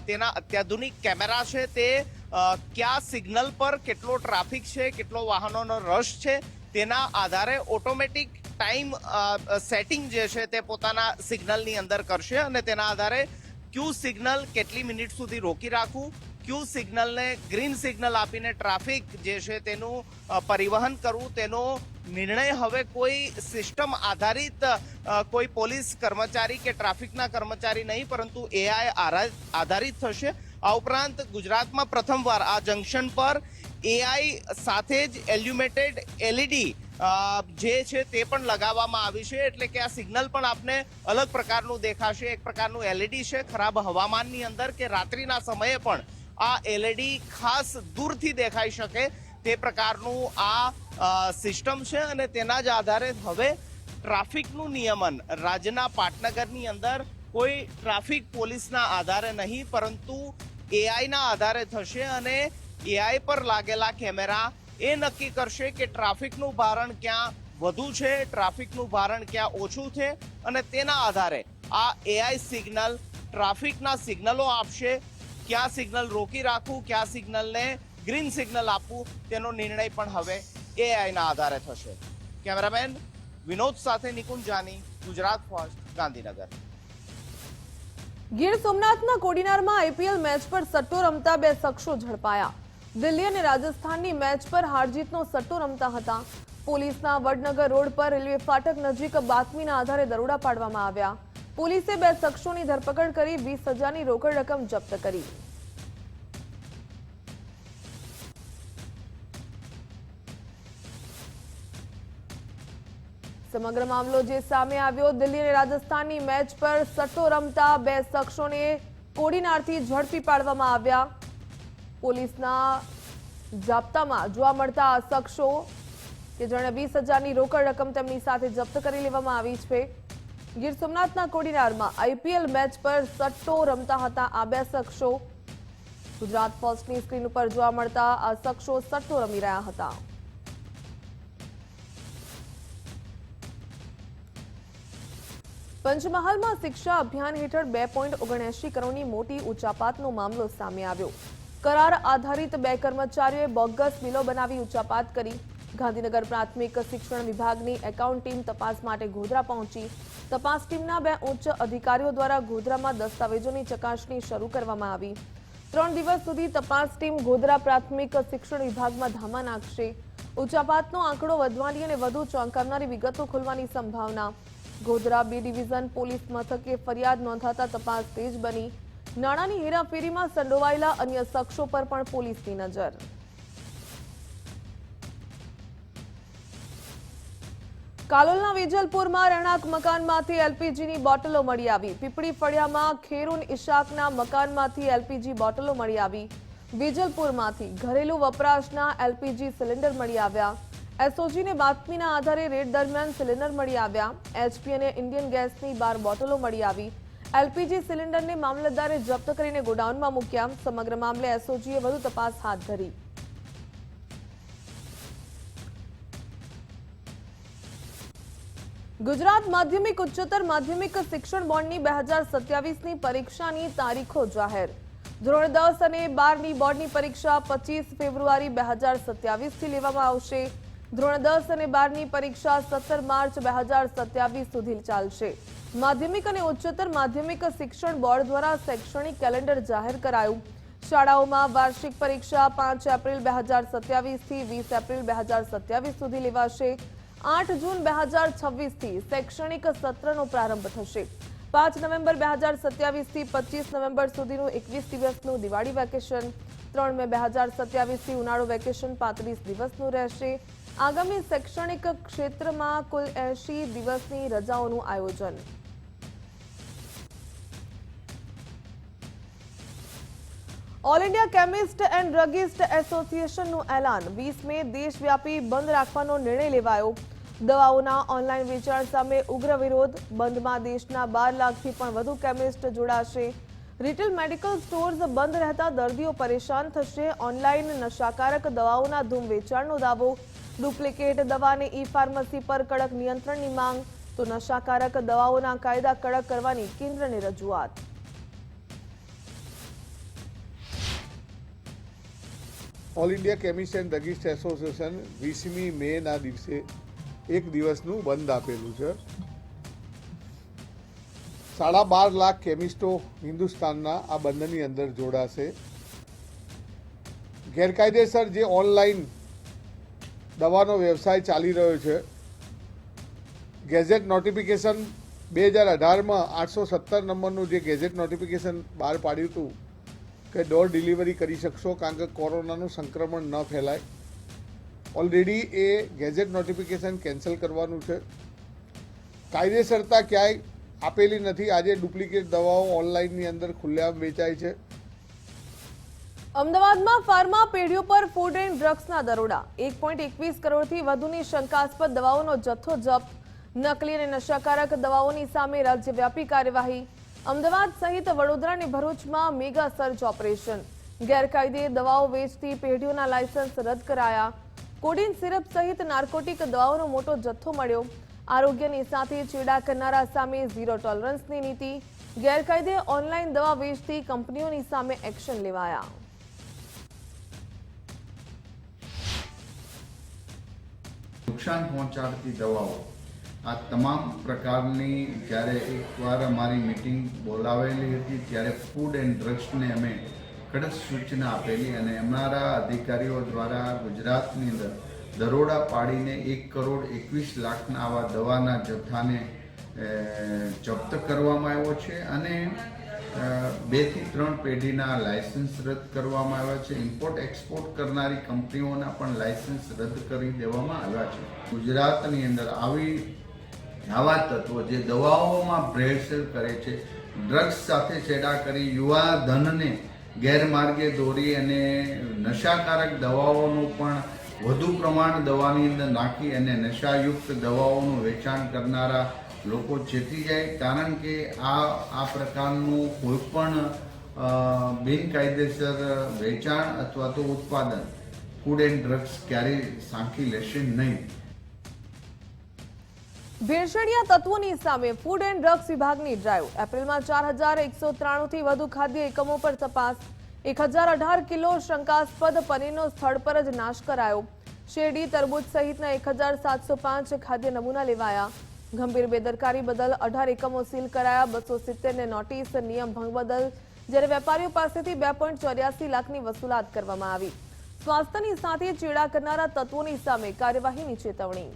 તેના અત્યાધુનિક કેમેરા છે તે કયા સિગ્નલ પર કેટલો ટ્રાફિક છે, કેટલો વાહનોનો રશ છે તેના આધારે ઓટોમેટિક ટાઈમ સેટિંગ જે છે તે પોતાના સિગ્નલની અંદર કરશે. અને તેના આધારે ક્યુ સિગ્નલ કેટલી મિનિટ સુધી રોકી રાખવું, ક્યુ સિગ્નલને ગ્રીન સિગ્નલ આપીને ટ્રાફિક જે છે તેનું પરિવહન કરવું, તેનો નિર્ણય હવે કોઈ સિસ્ટમ આધારિત કોઈ પોલીસ કર્મચારી કે ટ્રાફિકના કર્મચારી નહીં પરંતુ એઆઈ આધારિત થશે. આ ઉપરાંત ગુજરાતમાં પ્રથમવાર આ જંકશન પર એઆઈ સાથે જ એલ્યુમેટેડ એલઈડી જે છે તે પણ લગાવવામાં આવી છે. એટલે કે આ સિગ્નલ પણ આપને અલગ પ્રકારનું દેખાશે. એક પ્રકારનું એલઈડી છે. ખરાબ હવામાનની અંદર કે રાત્રિના સમયે પણ આ એલઈડી ખાસ દૂરથી દેખાઈ શકે તે પ્રકારનું આ સિસ્ટમ છે. અને તેના જ આધારે હવે ટ્રાફિકનું નિયમન રાજ્યના પાટનગરની અંદર કોઈ ટ્રાફિક પોલીસના આધારે નહીં પરંતુ એઆઈના આધારે થશે. અને એઆઈ પર લાગેલા કેમેરા એ નક્કી કરશે કે ટ્રાફિકનું ભારણ ક્યાં વધુ છે, ટ્રાફિકનું ભારણ ક્યાં ઓછું છે. અને તેના આધારે આ એઆઈ સિગ્નલ ટ્રાફિકના સિગ્નલો આપશે. ક્યાં સિગ્નલ રોકી રાખવું, ક્યાં સિગ્નલને ગ્રીન સિગ્નલ આપવું તેનો નિર્ણય પણ હવે એઆઈના આધારે થશે. કેમેરામેન વિનોદ સાથે નિકુંજ જાની, ગુજરાત ફર્સ્ટ, ગાંધીનગર. ગીર સોમનાથના કોડીનારમાં આઈપીએલ મેચ પર સટ્ટો રમતા બે શખ્સો ઝડપાયા. દિલ્હી અને રાજસ્થાનની મેચ પર હારજીતનો સટ્ટો રમતા હતા. પોલીસના વડનગર રોડ પર રેલવે ફાટક નજીક બાતમીના આધારે દરોડા પાડવામાં આવ્યા. પોલીસે બે શખ્સોની ધરપકડ કરી 20,000ની રોકડ રકમ જપ્ત કરી. સમગ્ર મામલો જે સામે આવ્યો, દિલ્હી અને રાજસ્થાનની મેચ પર સટ્ટો રમતા બે શખ્સોને કોડીનારથી ઝડપી પાડવામાં આવ્યા. પોલીસના જાપ્તામાં જોવા મળતા આ શખ્સો કે જેણે 20,000ની રોકડ રકમ તેમની સાથે જપ્ત કરી લેવામાં આવી છે. ગીર સોમનાથના કોડીનારમાં આઈપીએલ મેચ પર સટ્ટો રમતા હતા આ બે શખ્સો. ગુજરાત ફર્સ્ટની સ્ક્રીન ઉપર જોવા મળતા આ શખ્સો સટ્ટો રમી રહ્યા હતા. પંચમહાલમાં શિક્ષા અભિયાન હેઠળ 2.79 કરોડની મોટી ઉચાપાતનો મામલો સામે આવ્યો. કરાર આધારિત બે કર્મચારીઓએ બોગસ બિલો બનાવી ઉચાપાત કરી. ગાંધીનગર પ્રાથમિક શિક્ષણ વિભાગની એકાઉન્ટ ટીમ તપાસ માટે ગોધરા પહોંચી. તપાસ ટીમના બે ઉચ્ચ અધિકારીઓ દ્વારા ગોધરામાં દસ્તાવેજોની ચકાસણી શરૂ કરવામાં આવી. 3 દિવસ સુધી તપાસ ટીમ ગોધરા પ્રાથમિક શિક્ષણ વિભાગમાં ધામા નાખશે. ઉચાપાતનો આંકડો વધવાની અને વધુ ચોંકાવનારી વિગતો ખુલવાની સંભાવના. ગોધરા બી ડિવિઝન પોલીસ મથકે ફરિયાદ નોંધાતા તપાસ તેજ બની. નાણાંની હેરાફેરીમાં સંડોવાયેલા અન્ય શખ્સો પર પણ પોલીસની નજર. કાલોલના વેજલપુરમાં રહેણાંક મકાનમાંથી એલપીજીની બોટલો મળી આવી. પીપળી ફળિયામાં ખેરુન ઇશાકના મકાનમાંથી એલપીજી બોટલો મળી આવી. વેજલપુરમાંથી ઘરેલું વપરાશના એલપીજી સિલિન્ડર મળી આવ્યા. એસઓજીને બાતમીના આધારે રેડ દરમિયાન સિલિન્ડર મળી આવ્યા. એચપી અને ઇન્ડિયન ગેસની 12 બોટલો મળી આવી. એલપીજી સિલિન્ડરને મામલતદારે જપ્ત કરીને ગોડાઉનમાં મૂક્યા. સમગ્ર મામલે એસઓજીએ વધુ તપાસ હાથ ધરી. ગુજરાત માધ્યમિક ઉચ્ચતર માધ્યમિક શિક્ષણ બોર્ડની 2027ની પરીક્ષાની તારીખો જાહેર. ધોરણ 10 અને 12ની બોર્ડની પરીક્ષા 25 ફેબ્રુઆરી 2027થી લેવામાં આવશે. ધોરણ 10 અને 12ની પરીક્ષા 17 માર્ચ 2027 સુધી ચાલશે. માધ્યમિક અને ઉચ્ચતર માધ્યમિક શિક્ષણ બોર્ડ દ્વારા શૈક્ષણિક કેલેન્ડર જાહેર કરાયું. શાળાઓમાં વાર્ષિક પરીક્ષા 5 એપ્રિલ 2027થી 20 એપ્રિલ 2027 સુધી લેવાશે. 8 જૂન 2026થી શૈક્ષણિક સત્રનો પ્રારંભ થશે. 5 નવેમ્બર 2027થી 25 નવેમ્બર સુધીનું 21 દિવસનું દિવાળી વેકેશન. 3 મે 2027થી ઉનાળુ વેકેશન 35 દિવસનું રહેશે. આગામી શૈક્ષણિક ક્ષેત્રમાં કુલ 80 દિવસની રજાઓનું આયોજન. All India chemist and druggist એસોસિએશનનું એલાન 20 મે દેશવ્યાપી બંધ રાખવાનો નિર્ણય લેવાયો. દવાઓના ઓનલાઈન વેચાણ સામે ઉગ્ર વિરોધ. બંધમાં દેશના 12 લાખથી પણ વધુ કેમિસ્ટ જોડાશે. રિટેલ મેડિકલ સ્ટોર્સ બંધ રહેતા દર્દીઓ પરેશાન થશે. ઓનલાઈન નશાકારક દવાઓના ધૂમ વેચાણનો દાવો. ડુપ્લિકેટ દવાને ઈ ફાર્મસી પર કડક નિયંત્રણની માંગ. તો નશાકારક દવાઓના કાયદા કડક કરવાની કેન્દ્રની રજૂઆત. All India chemist and druggist association 20મી મેના દિવસે એક દિવસનું બંધ આપેલું છે. 12.5 લાખ કેમિસ્ટો હિન્દુસ્તાનના આ બંધની અંદર જોડાશે. ગેરકાયદેસર જે ઓનલાઈન દવાનો વ્યવસાય ચાલી રહ્યો છે, ગેઝેટ નોટિફિકેશન 2018માં 817 નંબરનું જે ગેઝેટ નોટિફિકેશન બહાર પાડ્યું હતું કે ડોર ડિલિવરી કરી શકશો કારણ કે કોરોનાનું સંક્રમણ ન ફેલાય. ઓલરેડી એ ગેઝેટ નોટિફિકેશન કેન્સલ કરવાનું છે. કાયદેસરતા ક્યાંય આપેલી નથી. આજે ડુપ્લિકેટ દવાઓ ઓનલાઈનની અંદર ખુલ્લેઆમ વેચાય છે. અમદાવાદમાં ફાર્મા પેઢીઓ પર ફૂડ એન્ડ ડ્રગ્સના દરોડા. 1.21 કરોડથી વધુની શંકાસ્પદ દવાઓનો જથ્થો જપ્ત. નકલી અને નશાકારક દવાઓની સામે રાજ્યવ્યાપી કાર્યવાહી. અમદાવાદ સહિત વડોદરા અને ભરૂચમાં મેગા સર્ચ ઓપરેશન. ગેરકાયદે દવાઓ વેચતી પેઢીઓના લાયસન્સ રદ કરાયા. કોડીન સિરપ સહિત નાર્કોટિક દવાઓનો મોટો જથ્થો મળ્યો. આરોગ્યની સાથે ચેડા કરનારા સામે ઝીરો ટોલરન્સની નીતિ. ગેરકાયદે ઓનલાઈન દવા વેચતી કંપનીઓની સામે એક્શન લેવાયા. નુકસાન પહોંચાડતી દવાઓ આ તમામ પ્રકારની જ્યારે એકવાર અમારી મિટિંગ બોલાવેલી હતી ત્યારે ફૂડ એન્ડ ડ્રગ્સને અમે કડક સૂચના આપેલી અને અમારા અધિકારીઓ દ્વારા ગુજરાતની અંદર દરોડા પાડીને 1,21,00,000ના આવા દવાના જથ્થાને જપ્ત કરવામાં આવ્યો છે અને 2 થી 3 પેઢીના લાયસન્સ રદ કરવામાં આવ્યા છે. ઇમ્પોર્ટ એક્સપોર્ટ કરનારી કંપનીઓના પણ લાયસન્સ રદ કરી દેવામાં આવ્યા છે. ગુજરાતની અંદર આવા તત્વો જે દવાઓમાં ભેળસેળ કરે છે, ડ્રગ્સ સાથે છેડા કરી યુવા ધનને ગેરમાર્ગે દોરી અને નશાકારક દવાઓનું પણ વધુ પ્રમાણ દવાની અંદર નાખી અને નશાયુક્ત દવાઓનું વેચાણ કરનારા લોકો ચેતી જાય. કારણ કે આ પ્રકારનું કોઈ પણ બિનકાયદેસર વેચાણ અથવા તો ઉત્પાદન ફૂડ એન્ડ ડ્રગ્સ ક્યારેય સાંખી લેશે નહીં. ભેળસેળિયા તત્વોની સામે ફૂડ એન્ડ ડ્રગ્સ વિભાગની ડ્રાઈવ. એપ્રિલમાં 4193થી વધુ ખાદ્ય એકમો પર તપાસ. 1018 કિલો શંકાસ્પદ પનીરનો સ્થળ પર જ નાશ કરાયો. શેરડી, તરબૂચ સહિતના 1705 ખાદ્ય નમૂના લેવાયા. ગંભીર બેદરકારી બદલ 18 એકમો સીલ કરાયા. 270ને નોટિસ. નિયમ ભંગ બદલ જ્યારે વેપારીઓ પાસેથી 2.84 લાખની વસૂલાત કરવામાં આવી. સ્વાસ્થ્યની સાથે ચેડા કરનારા તત્વોની સામે કાર્યવાહીની ચેતવણી.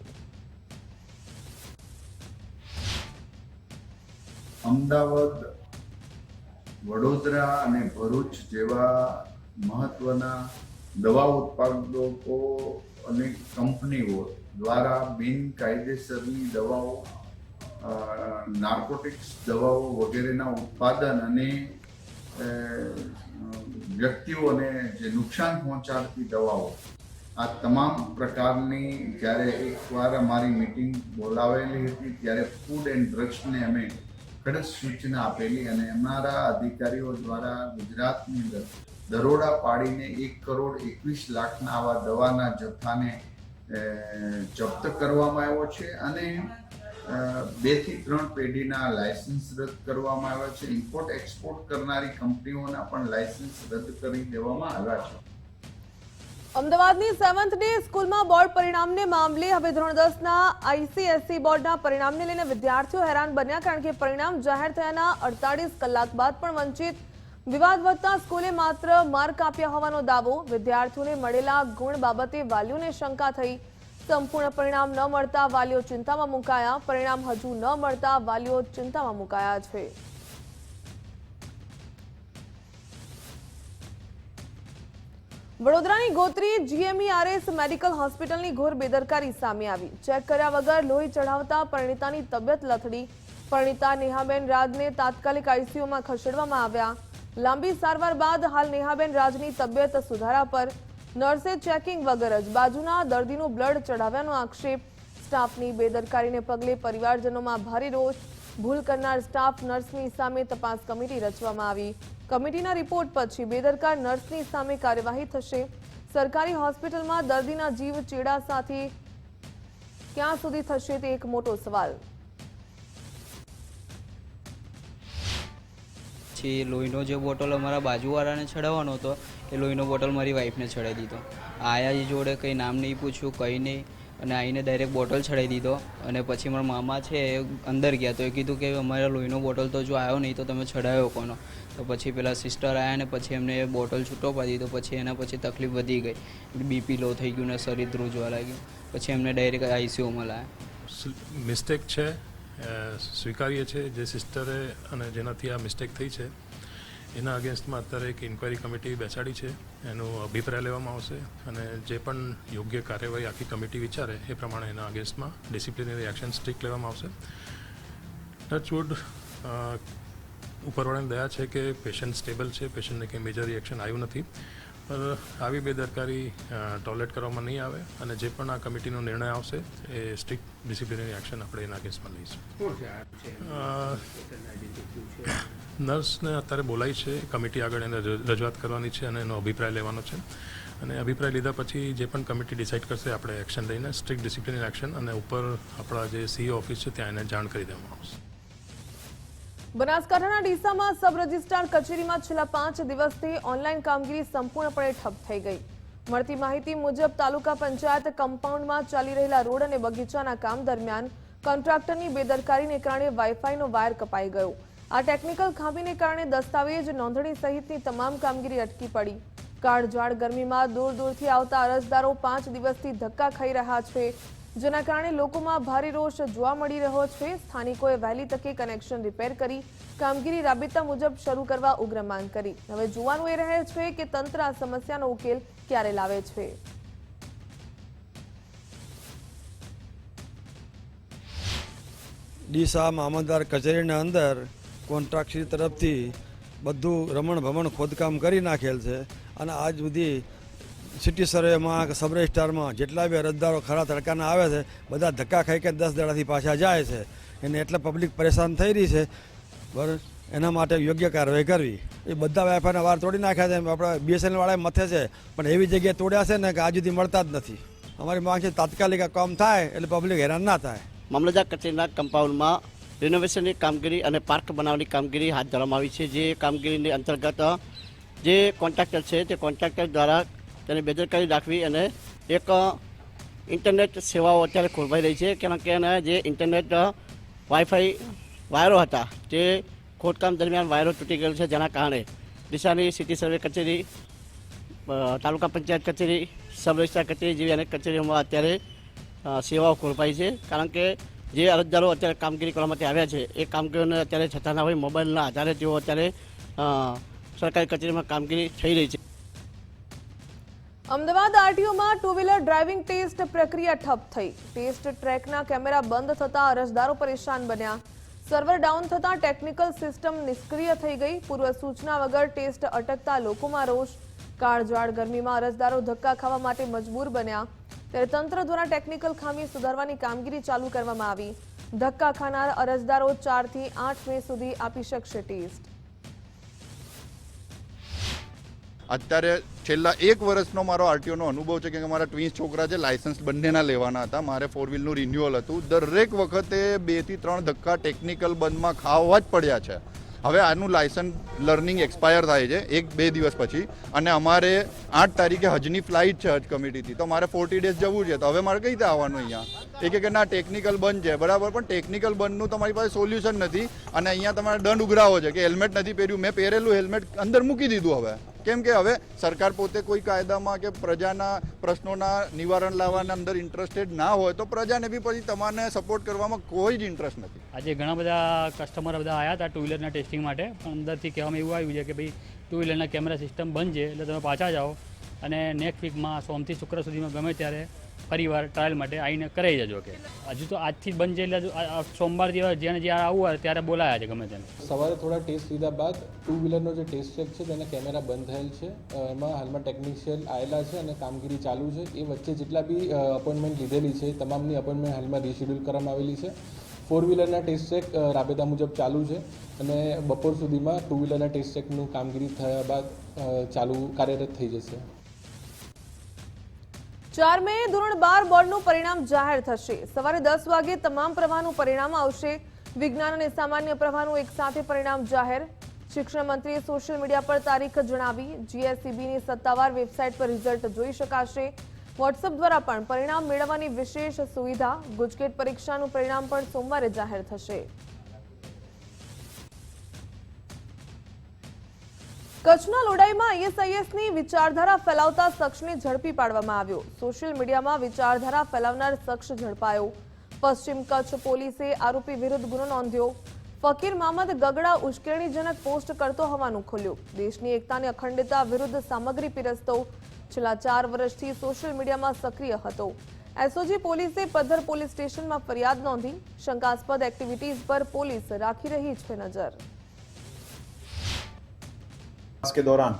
અમદાવાદ, વડોદરા અને ભરૂચ જેવા મહત્વના દવા ઉત્પાદકો અને કંપનીઓ દ્વારા બિનકાયદેસરની દવાઓ, નાર્કોટિક્સ દવાઓ વગેરેના ઉત્પાદન અને વ્યક્તિઓને જે નુકસાન પહોંચાડતી દવાઓ આ તમામ પ્રકારની જ્યારે એકવાર અમારી મિટિંગ બોલાવેલી હતી ત્યારે ફૂડ એન્ડ ડ્રગ્સને અમે કડક સૂચના આપેલી અને અમારા અધિકારીઓ દ્વારા ગુજરાતની અંદર દરોડા પાડીને 1,21,00,000ના આવા દવાના જથ્થાને જપ્ત કરવામાં આવ્યો છે અને 2 થી 3 પેઢીના લાયસન્સ રદ કરવામાં આવ્યા છે. ઇમ્પોર્ટ એક્સપોર્ટ કરનારી કંપનીઓના પણ લાયસન્સ રદ કરી દેવામાં આવ્યા છે. અમદાવાદની 7th ડે સ્કૂલમાં બોર્ડ પરિણામને મામલે હવે ધોરણ 10ના ICSE બોર્ડના પરિણામને લઈને વિદ્યાર્થીઓ હેરાન બન્યા. કારણ કે પરિણામ જાહેર થયાના 48 કલાક બાદ પણ વંચિત. વિવાદ વધતા સ્કૂલે માત્ર માર્ક આપ્યા હોવાનો દાવો. વિદ્યાર્થીઓને મળેલા ગુણ બાબતે વાલીઓને શંકા થઈ. સંપૂર્ણ પરિણામ ન મળતા વાલીઓ ચિંતામાં મુકાયા. પરિણામ હજુ ન મળતા વાલીઓ ચિંતામાં મુકાયા છે. વડોદરાની ગોત્રી GMERS મેડિકલ હોસ્પિટલની ઘોર બેદરકારી સામે આવી. ચેક કર્યા વગર લોહી ચઢાવતા પરિણીતાની તબિયત લથડી. પરિણીતા નેહાબેન રાજને તાત્કાલિક ICUમાં ખસેડવામાં આવ્યા. લાંબી સારવાર બાદ હાલ નેહાબેન રાજની તબિયત સુધારા પર નર્સે ચેકિંગ વગર જ બાજુના દર્દીનું બ્લડ ચઢાવ્યાનો આક્ષેપ. સ્ટાફની બેદરકારીને પગલે પરિવારજનોમાં ભારે રોષ. ભૂલ કરનાર સ્ટાફ નર્સની સામે તપાસ કમિટી રચવામાં આવી. કમિટીના રિપોર્ટ પછી બેદરકાર નર્સની સામે કાર્યવાહી થશે. સરકારી હોસ્પિટલમાં દર્દીના જીવ ચેડા સાથે ક્યાં સુધી થશે તે એક મોટો સવાલ. પછી લોહીનો જે બોટલ અમારા બાજુવાળાને ચડાવવાનો હતો એ લોહીનો બોટલ મારી વાઈફને ચડાવી દીધો. આયા જોડે કંઈ નામ નહીં પૂછ્યું, કંઈ નહીં, અને આવીને ડાયરેક્ટ બોટલ ચડાવી દીધો. અને પછી મારા મામા છે એ અંદર ગયા તો એ કીધું કે અમારા લોહીનો બોટલ તો જો આવ્યો નહીં તો તમે ચડાવ્યો કોનો. તો પછી પેલા સિસ્ટર આવ્યા ને પછી એમને બોટલ છૂટો પાડી દીધો. પછી એના પછી તકલીફ વધી ગઈ, બીપી લો થઈ ગયું ને શરીર ધ્રુજવા લાગ્યું. પછી એમને ડાયરેક્ટ આઈસીયુમાં લાવ્યા. મિસ્ટેક છે, સ્વીકારીએ છે જે સિસ્ટરે અને જેનાથી આ મિસ્ટેક થઈ છે એના અગેન્સ્ટમાં અત્યારે એક ઇન્ક્વાયરી કમિટી બેસાડી છે. એનો અભિપ્રાય લેવામાં આવશે અને જે પણ યોગ્ય કાર્યવાહી આખી કમિટી વિચારે એ પ્રમાણે એના અગેન્સ્ટમાં ડિસિપ્લિનરી એક્શન સ્ટ્રિક્ટ લેવામાં આવશે. ટચવુડ ઉપરવાળાની દયા છે કે પેશન્ટ સ્ટેબલ છે, પેશન્ટને કંઈ મેજર રિએક્શન આવ્યું નથી. પણ આવી બેદરકારી ટોલરેટ કરવામાં નહીં આવે અને જે પણ આ કમિટીનો નિર્ણય આવશે એ સ્ટ્રિક્ટ ડિસિપ્લિનરી એક્શન આપણે એના કેસમાં લઈશું. નર્સને અત્યારે બોલાઈ છે, કમિટી આગળ એને રજૂઆત કરવાની છે અને એનો અભિપ્રાય લેવાનો છે. અને અભિપ્રાય લીધા પછી જે પણ કમિટી ડિસાઇડ કરશે આપણે એક્શન લઈને સ્ટ્રિક્ટ ડિસિપ્લિનરી એક્શન અને ઉપર આપણા જે સીઓ ઓફિસ છે ત્યાં એને જાણ કરી દેવામાં આવશે. બનાસકાંઠાના ડીસામાં સબ રજિસ્ટ્રાર કચેરીમાં છેલ્લા 5 દિવસથી ઓનલાઈન કામગીરી સંપૂર્ણપણે ઠપ થઈ ગઈ. મળતી માહિતી મુજબ તાલુકા પંચાયત કમ્પાઉન્ડમાં ચાલી રહેલા રોડ અને બગીચાના કામ દરમિયાન કોન્ટ્રાક્ટરની બેદરકારીને કારણે વાઈફાઈનો વાયર કપાઈ ગયો. આ ટેકનિકલ ખામીને કારણે દસ્તાવેજ નોંધણી સહિતની તમામ કામગીરી અટકી પડી. કાળઝાળ ગરમીમાં દૂર દૂરથી આવતા અરજદારો 5 દિવસથી ધક્કા ખાઈ રહ્યા છે, જેના કારણે લોકોમાં ભારે રોષ જોવા મળી રહ્યો છે. સ્થાનિકોએ વહેલી તકે કનેક્શન રિપેર કરી કામગીરી રાબેતા મુજબ શરૂ કરવા ઉગ્ર માંગ કરી. હવે જોવાનું એ રહે છે કે તંત્ર આ સમસ્યાનો ઉકેલ ક્યારે લાવે છે. ડીસા મામલતદાર કચેરીના અંદર કોન્ટ્રાક્ટરી તરફથી બધું રમણ ભમણ ખોદકામ કરી નાખેલ છે અને આજ સુધી સિટી સર્વેમાં કે સબ રજિસ્ટ્રારમાં જેટલા બી અરજદારો ખરા તડકાના આવે છે બધા ધક્કા ખાઈ કે 10 દાડાથી પાછા જાય છે. એને એટલે પબ્લિક પરેશાન થઈ રહી છે. બરાબર, એના માટે યોગ્ય કાર્યવાહી કરવી. એ બધા વાયફાઈના વાર તોડી નાખ્યા છે. આપણા BSNL વાળા મથે છે પણ એવી જગ્યાએ તોડ્યા છે ને કે આજ સુધી મળતા જ નથી. અમારી માંગ છે તાત્કાલિક કામ થાય એટલે પબ્લિક હેરાન ના થાય. મામલતદાર કચેરીના કમ્પાઉન્ડમાં રિનોવેશનની કામગીરી અને પાર્ક બનાવવાની કામગીરી હાથ ધરવામાં આવી છે. જે કામગીરીની અંતર્ગત જે કોન્ટ્રાક્ટર છે તે કોન્ટ્રાક્ટર દ્વારા તેને બેદરકારી દાખવી અને એક ઇન્ટરનેટ સેવાઓ અત્યારે ખોરવાઈ રહી છે. કારણ કે એના જે ઇન્ટરનેટ વાઈફાઈ વાયરો હતા તે ખોદકામ દરમિયાન વાયરો તૂટી ગયેલો છે, જેના કારણે ડીસાની સિટી સર્વે કચેરી, તાલુકા પંચાયત કચેરી, સબ રજિસ્ટ્રાર કચેરી જેવી અનેક કચેરીઓમાં અત્યારે સેવાઓ ખોરવાઈ છે. કારણ કે જે અરજદારો અત્યારે કામગીરી કરવા માટે આવ્યા છે એ કામગીરીઓને અત્યારે છતાં ના હોય મોબાઈલના આધારે તેઓ અત્યારે સરકારી કચેરીમાં કામગીરી થઈ રહી છે. અમદાવાદ આરટીઓમાં 2 વ્હીલર ડ્રાઇવિંગ ટેસ્ટ પ્રક્રિયા ઠપ થઈ. ટેસ્ટ ટ્રેકના કેમેરા બંધ થતા અરજદારો પરેશાન બન્યા. સર્વર ડાઉન થતા ટેકનિકલ સિસ્ટમ નિષ્ક્રિય થઈ ગઈ. પૂર્વ સૂચના વગર ટેસ્ટ અટકતા લોકોમાં રોષ. કાળઝાળ ગરમીમાં અરજદારો ધક્કા ખાવા માટે મજબૂર બન્યા. ત્યારે તંત્ર દ્વારા ટેકનિકલ ખામી સુધારવાની કામગીરી ચાલુ કરવામાં આવી. ધક્કા ખાનાર અરજદારો 4 થી 8 મે સુધી આપી શકશે ટેસ્ટ. અત્યારે છેલ્લા 1 વર્ષનો મારો આરટીઓનો અનુભવ છે કે મારા ટ્વિન્સ છોકરા છે, લાયસન્સ બંનેના લેવાના હતા. મારે 4 વ્હીલનું રિન્યુઅલ હતું. દરેક વખતે 2 થી 3 ધક્કા ટેકનિકલ બંધમાં ખાવા જ પડ્યા છે. હવે આનું લાયસન્સ લર્નિંગ એક્સપાયર થાય છે 1-2 દિવસ પછી અને અમારે 8 તારીખે હજની ફ્લાઇટ છે હજ કમિટીથી, તો મારે 40 ડેઝ જવું છે. તો હવે મારે કઈ રીતે આવવાનું અહીંયા? એ કે ના ટેકનિકલ બંધ છે, બરાબર, પણ ટેકનિકલ બંધનું તમારી પાસે સોલ્યુશન નથી અને અહીંયા તમારે દંડ ઉઘરાવો છે કે હેલ્મેટ નથી પહેર્યું. મેં પહેરેલું હેલ્મેટ અંદર મૂકી દીધું. હવે કેમ કે હવે સરકાર પોતે કોઈ કાયદામાં કે પ્રજાના પ્રશ્નોના નિવારણ લાવવાના અંદર ઇન્ટરેસ્ટેડ ના હોય તો પ્રજાને બી પછી તમારે સપોર્ટ કરવામાં કોઈ જ ઇન્ટરેસ્ટ નથી. આજે ઘણા બધા કસ્ટમર બધા આવ્યા હતા 2 વ્હીલરના ટેસ્ટિંગ માટે, પણ અંદરથી કહેવામાં એવું આવ્યું છે કે ભાઈ 2 વ્હીલરના કેમેરા સિસ્ટમ બંધ છે એટલે તમે પાછા જાઓ. અને નેક્સ્ટ વીકમાં સોમથી શુક્ર સુધીમાં ગમે ત્યારે ફરીવાર ટ્રાયલ માટે આવીને કરાવી જજો કે હજુ તો આજથી જ બંધ છે એટલે સોમવાર જેવા જેને જ્યારે આવવું હોય ત્યારે બોલાયા છે ગમે તેને. સવારે થોડા ટેસ્ટ લીધા બાદ ટુ વ્હીલરનો જે ટેસ્ટ ચેક છે તેના કેમેરા બંધ થયેલ છે. એમાં હાલમાં ટેકનિશિયન આવેલા છે અને કામગીરી ચાલુ છે. એ વચ્ચે જેટલા બી અપોઇન્ટમેન્ટ લીધેલી છે તમામની અપોઇન્ટમેન્ટ હાલમાં રીશેડ્યુલ કરવામાં આવેલી છે. ફોર વ્હીલરના ટેસ્ટ ચેક રાબેતા મુજબ ચાલુ છે અને બપોર સુધીમાં ટુ વ્હીલરના ટેસ્ટ ચેકનું કામગીરી થયા બાદ કાર્યરત થઈ જશે. 4 મે ધોરણ 12 બોર્ડનું પરિણામ જાહેર થશે. સવારે 10 વાગે તમામ પ્રવાહનું પરિણામ આવશે. વિજ્ઞાન અને સામાન્ય પ્રવાહનું એક સાથે પરિણામ જાહેર. શિક્ષણ મંત્રીએ સોશિયલ મીડિયા પર તારીખ જણાવી. જીએસઈબીની સત્તાવાર વેબસાઇટ પર રિઝલ્ટ જોઈ શકાશે. વોટ્સએપ દ્વારા પણ પરિણામ મેળવવાની વિશેષ સુવિધા. ગુજકેટ પરીક્ષાનું પરિણામ પણ સોમવારે જાહેર થશે. કચ્છના લોડાઈમાં આઈએસઆઈએસની વિચારધારા ફેલાવતા શખ્સને ઝડપી પાડવામાં આવ્યો. સોશિયલ મીડિયામાં વિચારધારા ફેલાવનાર શખ્સ ઝડપાયો. પશ્ચિમ કચ્છ પોલીસે આરોપી વિરુદ્ધ ગુનો નોંધ્યો. ફકીર મહમદ ગગડા ઉશ્કેરણીજનક પોસ્ટ કરતો હોવાનું ખુલ્યું. દેશની એકતા અને અખંડિતતા વિરુદ્ધ સામગ્રી પીરસતો છેલ્લા 4 વર્ષથી સોશિયલ મીડિયામાં સક્રિય હતો. એસઓજી પોલીસે પદ્ધર પોલીસ સ્ટેશનમાં ફરિયાદ નોંધી. શંકાસ્પદ એક્ટિવિટીઝ પર પોલીસ રાખી રહી છે નજર. के दौरान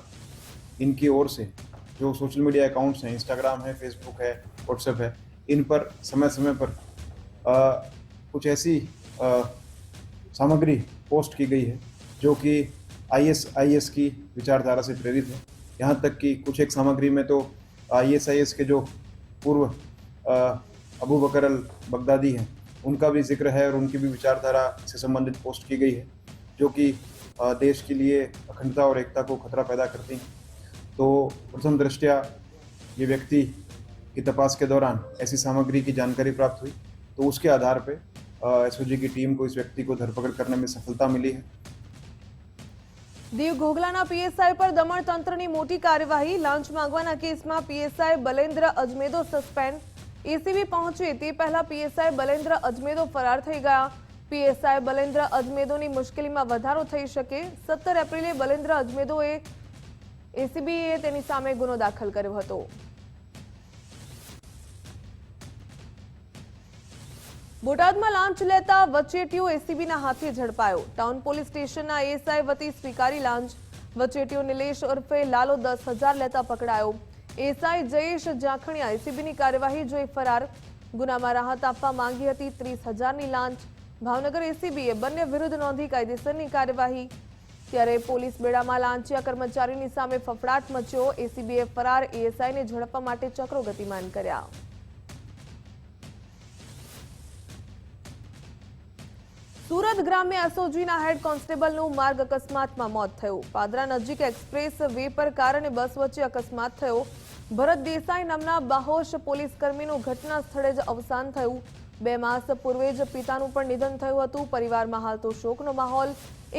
इनकी ओर से जो सोशल मीडिया अकाउंट्स हैं, इंस्टाग्राम है, फेसबुक है, व्हाट्सएप है, इन पर समय समय पर कुछ ऐसी सामग्री पोस्ट की गई है जो कि आईएसआईएस की विचारधारा से प्रेरित है. यहाँ तक कि कुछ एक सामग्री में तो आईएसआईएस के जो पूर्व अबू बकर अल बगदादी हैं उनका भी जिक्र है और उनकी भी विचारधारा से संबंधित पोस्ट की गई है जो कि देश के लिए अखंडता और एकता को खतरा पैदा करती हैं. तो प्रथम दृष्टया ये व्यक्ति की तपास के दौरान ऐसी सामग्री की जानकारी प्राप्त हुई तो उसके आधार पे एसओजी की टीम को इस व्यक्ति को धरपकड़ करने में सफलता मिली है. દીવ ઘોઘલાના પીએસઆઈ પર દમણ તંત્રની મોટી કાર્યવાહી. લાંચ માંગવાના કેસમાં પીએસઆઈ બલેન્દ્ર અજમેદો સસ્પેન્ડ. એસીબી પહોંચે તે પહેલા પીએસઆઈ બલેન્દ્ર અજમેદો ફરાર થઈ ગયા. પીએસઆઈ બલેન્દ્ર અજમેદોની મુશ્કેલીમાં વધારો થઈ શકે. 17 એપ્રિલે બલેન્દ્ર અજમેદોએ એસીબીએ તેની સામે ગુનો દાખલ કર્યો હતો. બોટાદમાં લાંચ લેતા વચેટીઓ એસીબીના હાથે ઝડપાયો. ટાઉન પોલીસ સ્ટેશનના એએસઆઈ વતી સ્વીકારી લાંચ. વચેટીઓ નિલેશ ઉર્ફે લાલો 10,000 લેતા પકડાયો. એએસઆઈ જયેશ જાખણિયા એસીબીની કાર્યવાહી જોઈ ફરાર. ગુનામાં રાહત આપવા માંગી હતી 30,000ની લાંચ. ભાવનગર એસીબીએ બંને વિરુદ્ધ નોંધી કાયદેસરની કાર્યવાહી. ત્યારે પોલીસ બેડામાં લાંચિયા કર્મચારીની સામે ફફડાટ મચ્યો. એસીબીએ ફરાર એએસઆઈને ઝડપવા માટે ચક્રો ગતિમાન કર્યા. સુરત ગ્રામ્ય એસઓજીના હેડ કોન્સ્ટેબલનું માર્ગ અકસ્માતમાં મોત થયું. પાદરા નજીક એક્સપ્રેસ વે પર કાર અને બસ વચ્ચે અકસ્માત થયો. ભરત દેસાઈ નામના બાહોશ પોલીસ કર્મીનું ઘટના સ્થળે જ અવસાન થયું. 2 માસ પૂર્વે જ પિતાનું પણ નિધન થયું હતું. પરિવારમાં હાલ તો શોકનો માહોલ.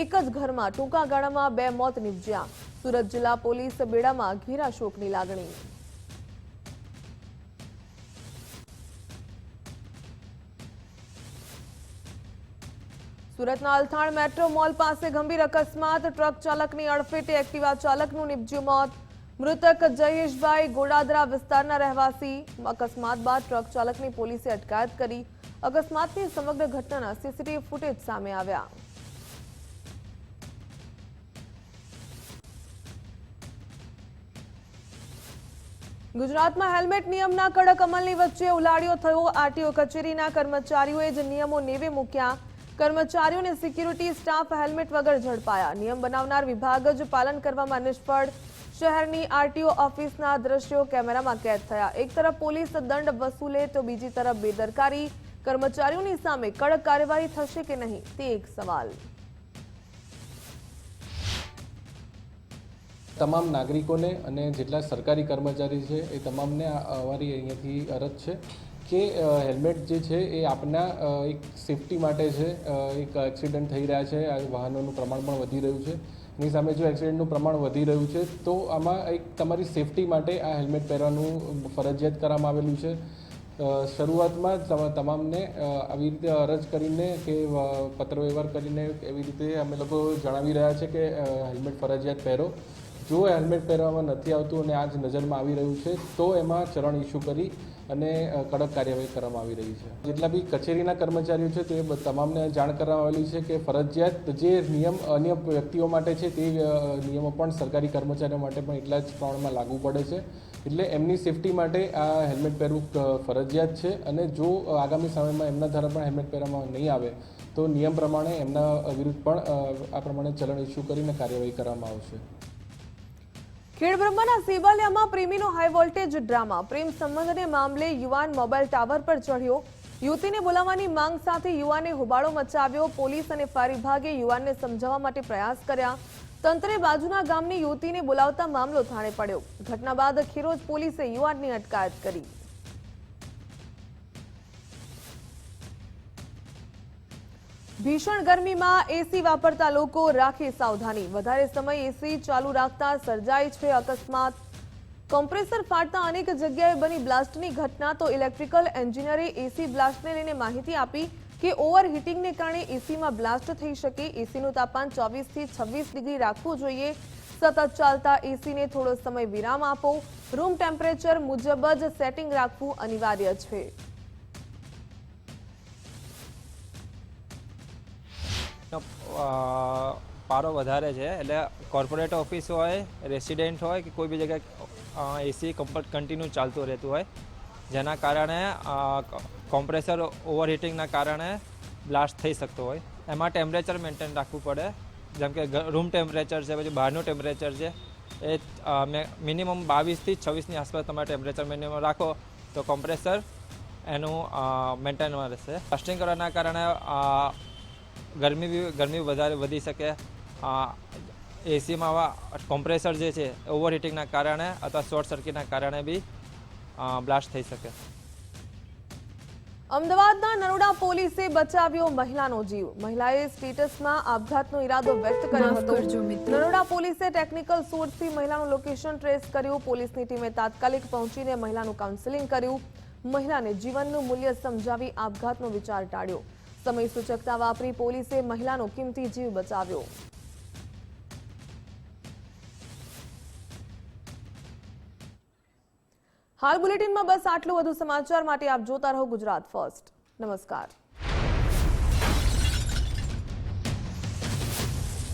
એક જ ઘરમાં ટૂંકા ગાળામાં 2 મોત નિપજ્યા. સુરત જિલ્લા પોલીસ બેડામાં ઘેરા શોકની લાગણી. સુરતના અલથાણ મેટ્રો મોલ પાસે ગંભીર અકસ્માત. ટ્રક ચાલકની અડફેટે એક્ટિવા ચાલકનું નિપજ્યું મોત. મૃતક જયેશભાઈ ગોડાદરા વિસ્તારના રહેવાસી. અકસ્માત બાદ ટ્રક ચાલકની પોલીસે અટકાયત કરી. અકસ્માતની સમગ્ર ઘટનાના સીસીટીવી ફૂટેજ સામે આવ્યા. ગુજરાતમાં હેલ્મેટ નિયમના કડક અમલની વચ્ચે ઉલાળ્યો થયો. આરટીઓ કચેરીના કર્મચારીઓએ જ નિયમો નેવે મૂક્યા. કર્મચારીઓને સિક્યુરિટી સ્ટાફ હેલ્મેટ વગર ઝડપાયા. નિયમ બનાવનાર વિભાગ જ પાલન કરવામાં નિષ્ફળ. શહેરની આરટીઓ ઓફિસના દ્રશ્યો કેમેરામાં કેદ થયા. એક તરફ પોલીસ દંડ વસૂલે તો બીજી તરફ બેદરકારી. કર્મચારીઓની સામે કડક કાર્યવાહી થશે કે નહીં તે એક સવાલ. તમામ નાગરિકોને અને જેટલા સરકારી કર્મચારી છે એ તમામને અમારી અહીંયાથી અરજ છે કે હેલ્મેટ જે છે એ આપના એક સેફટી માટે છે. એક એક્સિડન્ટ થઈ રહ્યા છે, આ વાહનોનું પ્રમાણ પણ વધી રહ્યું છે. એની સામે જો એક્સિડન્ટનું પ્રમાણ વધી રહ્યું છે તો આમાં એક તમારી સેફટી માટે આ હેલ્મેટ પહેરવાનું ફરજિયાત કરવામાં આવેલું છે. શરૂઆતમાં તમામને આવી રીતે અરજ કરીને કે પત્ર વ્યવહાર કરીને એવી રીતે અમે લોકો જણાવી રહ્યા છે કે હેલ્મેટ ફરજિયાત પહેરો. જો હેલ્મેટ પહેરવામાં નથી આવતું અને આ જ નજરમાં આવી રહ્યું છે તો એમાં ચલણ ઇસ્યુ કરી અને કડક કાર્યવાહી કરવામાં આવી રહી છે. જેટલા બી કચેરીના કર્મચારીઓ છે તે તમામને જાણ કરવામાં આવેલી છે કે ફરજિયાત જે નિયમ અન્ય વ્યક્તિઓ માટે છે તે નિયમો પણ સરકારી કર્મચારીઓ માટે પણ એટલા જ પ્રમાણમાં લાગુ પડે છે. એટલે એમની સેફટી માટે આ હેલ્મેટ પહેરવું ફરજિયાત છે અને જો આગામી સમયમાં એમના દ્વારા પણ હેલ્મેટ પહેરવામાં નહીં આવે તો નિયમ પ્રમાણે એમના વિરુદ્ધ પણ આ પ્રમાણે ચલણ ઇસ્યુ કરીને કાર્યવાહી કરવામાં આવશે. ખેડબ્રહ્માના સેવાલિયામાં પ્રેમીનો હાઈ વોલ્ટેજ ડ્રામા. પ્રેમ સંબંધને મામલે યુવાન મોબાઈલ ટાવર પર ચઢ્યો. યુવતીને બોલાવવાની માંગ સાથે યુવાને હોબાળો મચાવ્યો. પોલીસ અને ફાયર વિભાગે યુવાનને સમજાવવા માટે પ્રયાસ કર્યા. તંત્રે બાજુના ગામની યુવતીને બોલાવતા મામલો થાણે પડ્યો. ઘટના બાદ ખીરોજ પોલીસે યુવાનની અટકાયત કરી. ભીષણ ગરમીમાં એસી વાપરતા લોકો રાખે સાવધાની. વધારે સમય એસી ચાલુ રાખતા સર્જાય છે અકસ્માત. કોમ્પ્રેસર ફાટતા અનેક જગ્યાએ બની બ્લાસ્ટની ઘટના. તો ઇલેક્ટ્રિકલ એન્જિનિયરે એસી બ્લાસ્ટને લઈને માહિતી આપી કે ઓવરહીટિંગને કારણે એસીમાં બ્લાસ્ટ થઈ શકે. એસીનું તાપમાન 24 થી 26 ડિગ્રી રાખવું જોઈએ. સતત ચાલતા એસીને થોડો સમય વિરામ આપો. રૂમ ટેમ્પરેચર મુજબ જ સેટિંગ રાખવું અનિવાર્ય છે. પારો વધારે છે એટલે કોર્પોરેટ ઓફિસ હોય, રેસિડેન્ટ હોય કે કોઈ બી જગ્યાએ એસી કન્ટિન્યુ ચાલતું રહેતું હોય, જેના કારણે કોમ્પ્રેસર ઓવરહીટિંગના કારણે બ્લાસ્ટ થઈ શકતો હોય. એમાં ટેમ્પરેચર મેન્ટેન રાખવું પડે, જેમ કે રૂમ ટેમ્પરેચર છે, પછી બહારનું ટેમ્પરેચર છે એ મિનિમમ 22 થી 26ની આસપાસ તમારે ટેમ્પરેચર મિનિમમ રાખો તો કોમ્પ્રેસર એનું મેન્ટેનમાં રહેશે. બ્લાસ્ટિંગ કરવાના કારણે ગરમી વધારે વધી શકે. એસીમાં કોમ્પ્રેસર જે છે ઓવરહીટિંગના કારણે અથવા શોર્ટ સર્કિટના કારણે બી બ્લાસ્ટ થઈ શકે. અમદાવાદના નરોડા પોલીસે બચાવ્યો મહિલાનો જીવ. મહિલાએ સ્ટેટસમાં આપઘાતનો ઈરાદો વ્યક્ત કર્યો હતો. નરોડા પોલીસે ટેકનિકલ સોર્સથી મહિલાનું લોકેશન ટ્રેસ કર્યું. પોલીસની ટીમે તાત્કાલિક પહોંચીને મહિલાનું કાઉન્સેલિંગ કર્યું. મહિલાને જીવનનું મૂલ્ય સમજાવી આપઘાતનો વિચાર ટાળ્યો. સમય સૂચકતા વાપરી પોલીસે મહિલાનો કિંમતી જીવ બચાવ્યો. હાલ બુલેટિનમાં બસ આટલું. વધુ સમાચાર માટે આપ જોતા રહો ગુજરાત ફર્સ્ટ. નમસ્કાર.